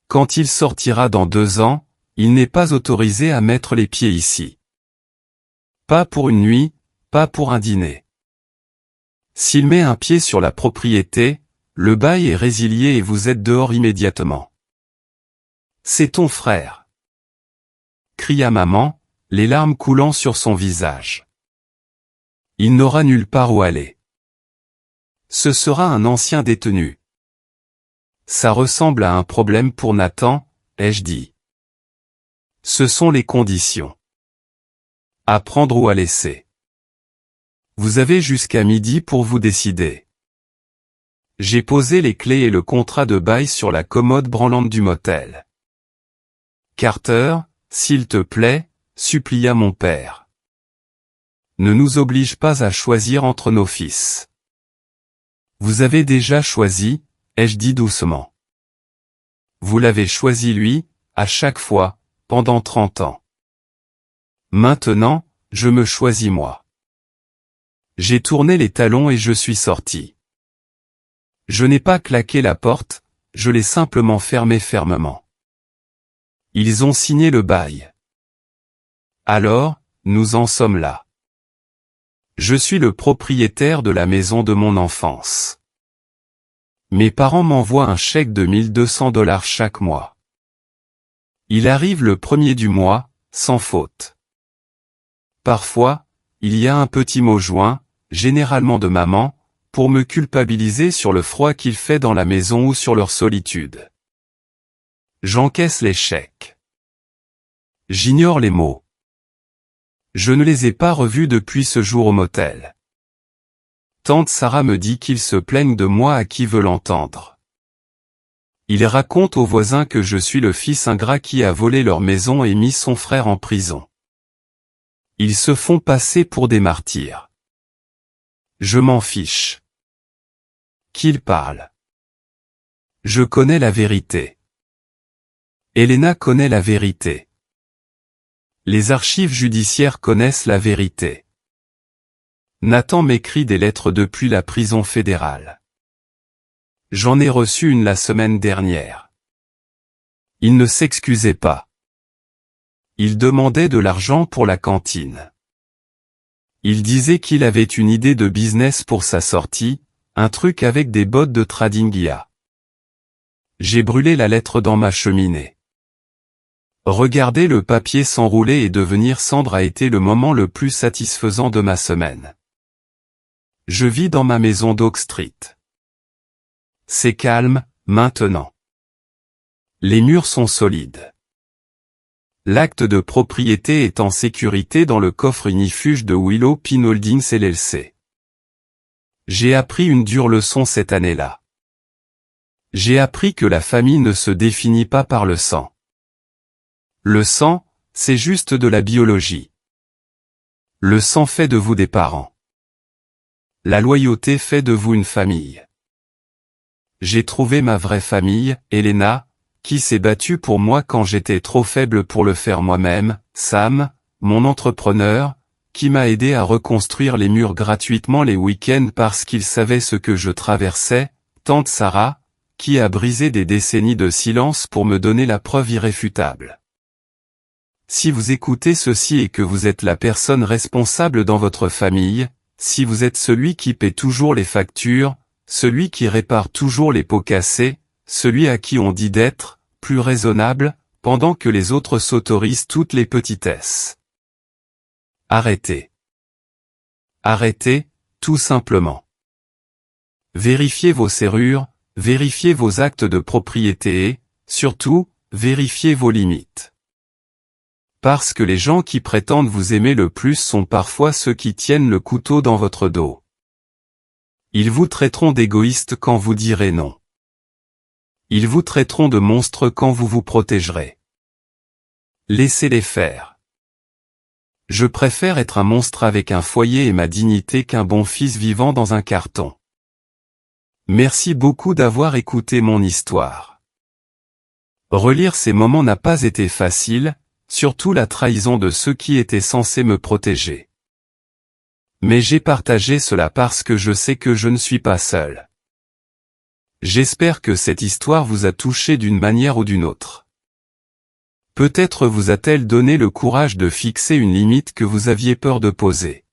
A: Quand il sortira dans 2 ans, il n'est pas autorisé à mettre les pieds ici. Pas pour une nuit, pas pour un dîner. S'il met un pied sur la propriété, le bail est résilié et vous êtes dehors immédiatement. C'est ton frère. Cria maman, les larmes coulant sur son visage. Il n'aura nulle part où aller. Ce sera un ancien détenu. Ça ressemble à un problème pour Nathan, ai-je dit. Ce sont les conditions. À prendre ou à laisser. Vous avez jusqu'à midi pour vous décider. J'ai posé les clés et le contrat de bail sur la commode branlante du motel. Carter, s'il te plaît, supplia mon père. Ne nous oblige pas à choisir entre nos fils. Vous avez déjà choisi, ai-je dit doucement. Vous l'avez choisi lui, à chaque fois, pendant 30 ans. Maintenant, je me choisis moi. J'ai tourné les talons et je suis sorti. Je n'ai pas claqué la porte, je l'ai simplement fermée fermement. Ils ont signé le bail. Alors, nous en sommes là. Je suis le propriétaire de la maison de mon enfance. Mes parents m'envoient un chèque de $1200 chaque mois. Il arrive le premier du mois, sans faute. Parfois, il y a un petit mot joint, généralement de maman, pour me culpabiliser sur le froid qu'il fait dans la maison ou sur leur solitude. J'encaisse les chèques. J'ignore les mots. Je ne les ai pas revus depuis ce jour au motel. Tante Sarah me dit qu'ils se plaignent de moi à qui veut l'entendre. Ils racontent aux voisins que je suis le fils ingrat qui a volé leur maison et mis son frère en prison. Ils se font passer pour des martyrs. Je m'en fiche. Qu'ils parlent. Je connais la vérité. Elena connaît la vérité. Les archives judiciaires connaissent la vérité. Nathan m'écrit des lettres depuis la prison fédérale. J'en ai reçu une la semaine dernière. Il ne s'excusait pas. Il demandait de l'argent pour la cantine. Il disait qu'il avait une idée de business pour sa sortie, un truc avec des bottes de trading. J'ai brûlé la lettre dans ma cheminée. Regarder le papier s'enrouler et devenir cendre a été le moment le plus satisfaisant de ma semaine. Je vis dans ma maison d'Oak Street. C'est calme, maintenant. Les murs sont solides. L'acte de propriété est en sécurité dans le coffre ignifuge de Willow Pin Holdings LLC. J'ai appris une dure leçon cette année-là. J'ai appris que la famille ne se définit pas par le sang. Le sang, c'est juste de la biologie. Le sang fait de vous des parents. La loyauté fait de vous une famille. J'ai trouvé ma vraie famille, Elena, qui s'est battue pour moi quand j'étais trop faible pour le faire moi-même, Sam, mon entrepreneur, qui m'a aidé à reconstruire les murs gratuitement les week-ends parce qu'il savait ce que je traversais, tante Sarah, qui a brisé des décennies de silence pour me donner la preuve irréfutable. Si vous écoutez ceci et que vous êtes la personne responsable dans votre famille, si vous êtes celui qui paie toujours les factures, celui qui répare toujours les pots cassés, celui à qui on dit d'être plus raisonnable, pendant que les autres s'autorisent toutes les petitesses. Arrêtez. Arrêtez, tout simplement. Vérifiez vos serrures, vérifiez vos actes de propriété et, surtout, vérifiez vos limites. Parce que les gens qui prétendent vous aimer le plus sont parfois ceux qui tiennent le couteau dans votre dos. Ils vous traiteront d'égoïste quand vous direz non. Ils vous traiteront de monstre quand vous vous protégerez. Laissez-les faire. Je préfère être un monstre avec un foyer et ma dignité qu'un bon fils vivant dans un carton. Merci beaucoup d'avoir écouté mon histoire. Relire ces moments n'a pas été facile, surtout la trahison de ceux qui étaient censés me protéger. Mais j'ai partagé cela parce que je sais que je ne suis pas seul. J'espère que cette histoire vous a touché d'une manière ou d'une autre. Peut-être vous a-t-elle donné le courage de fixer une limite que vous aviez peur de poser.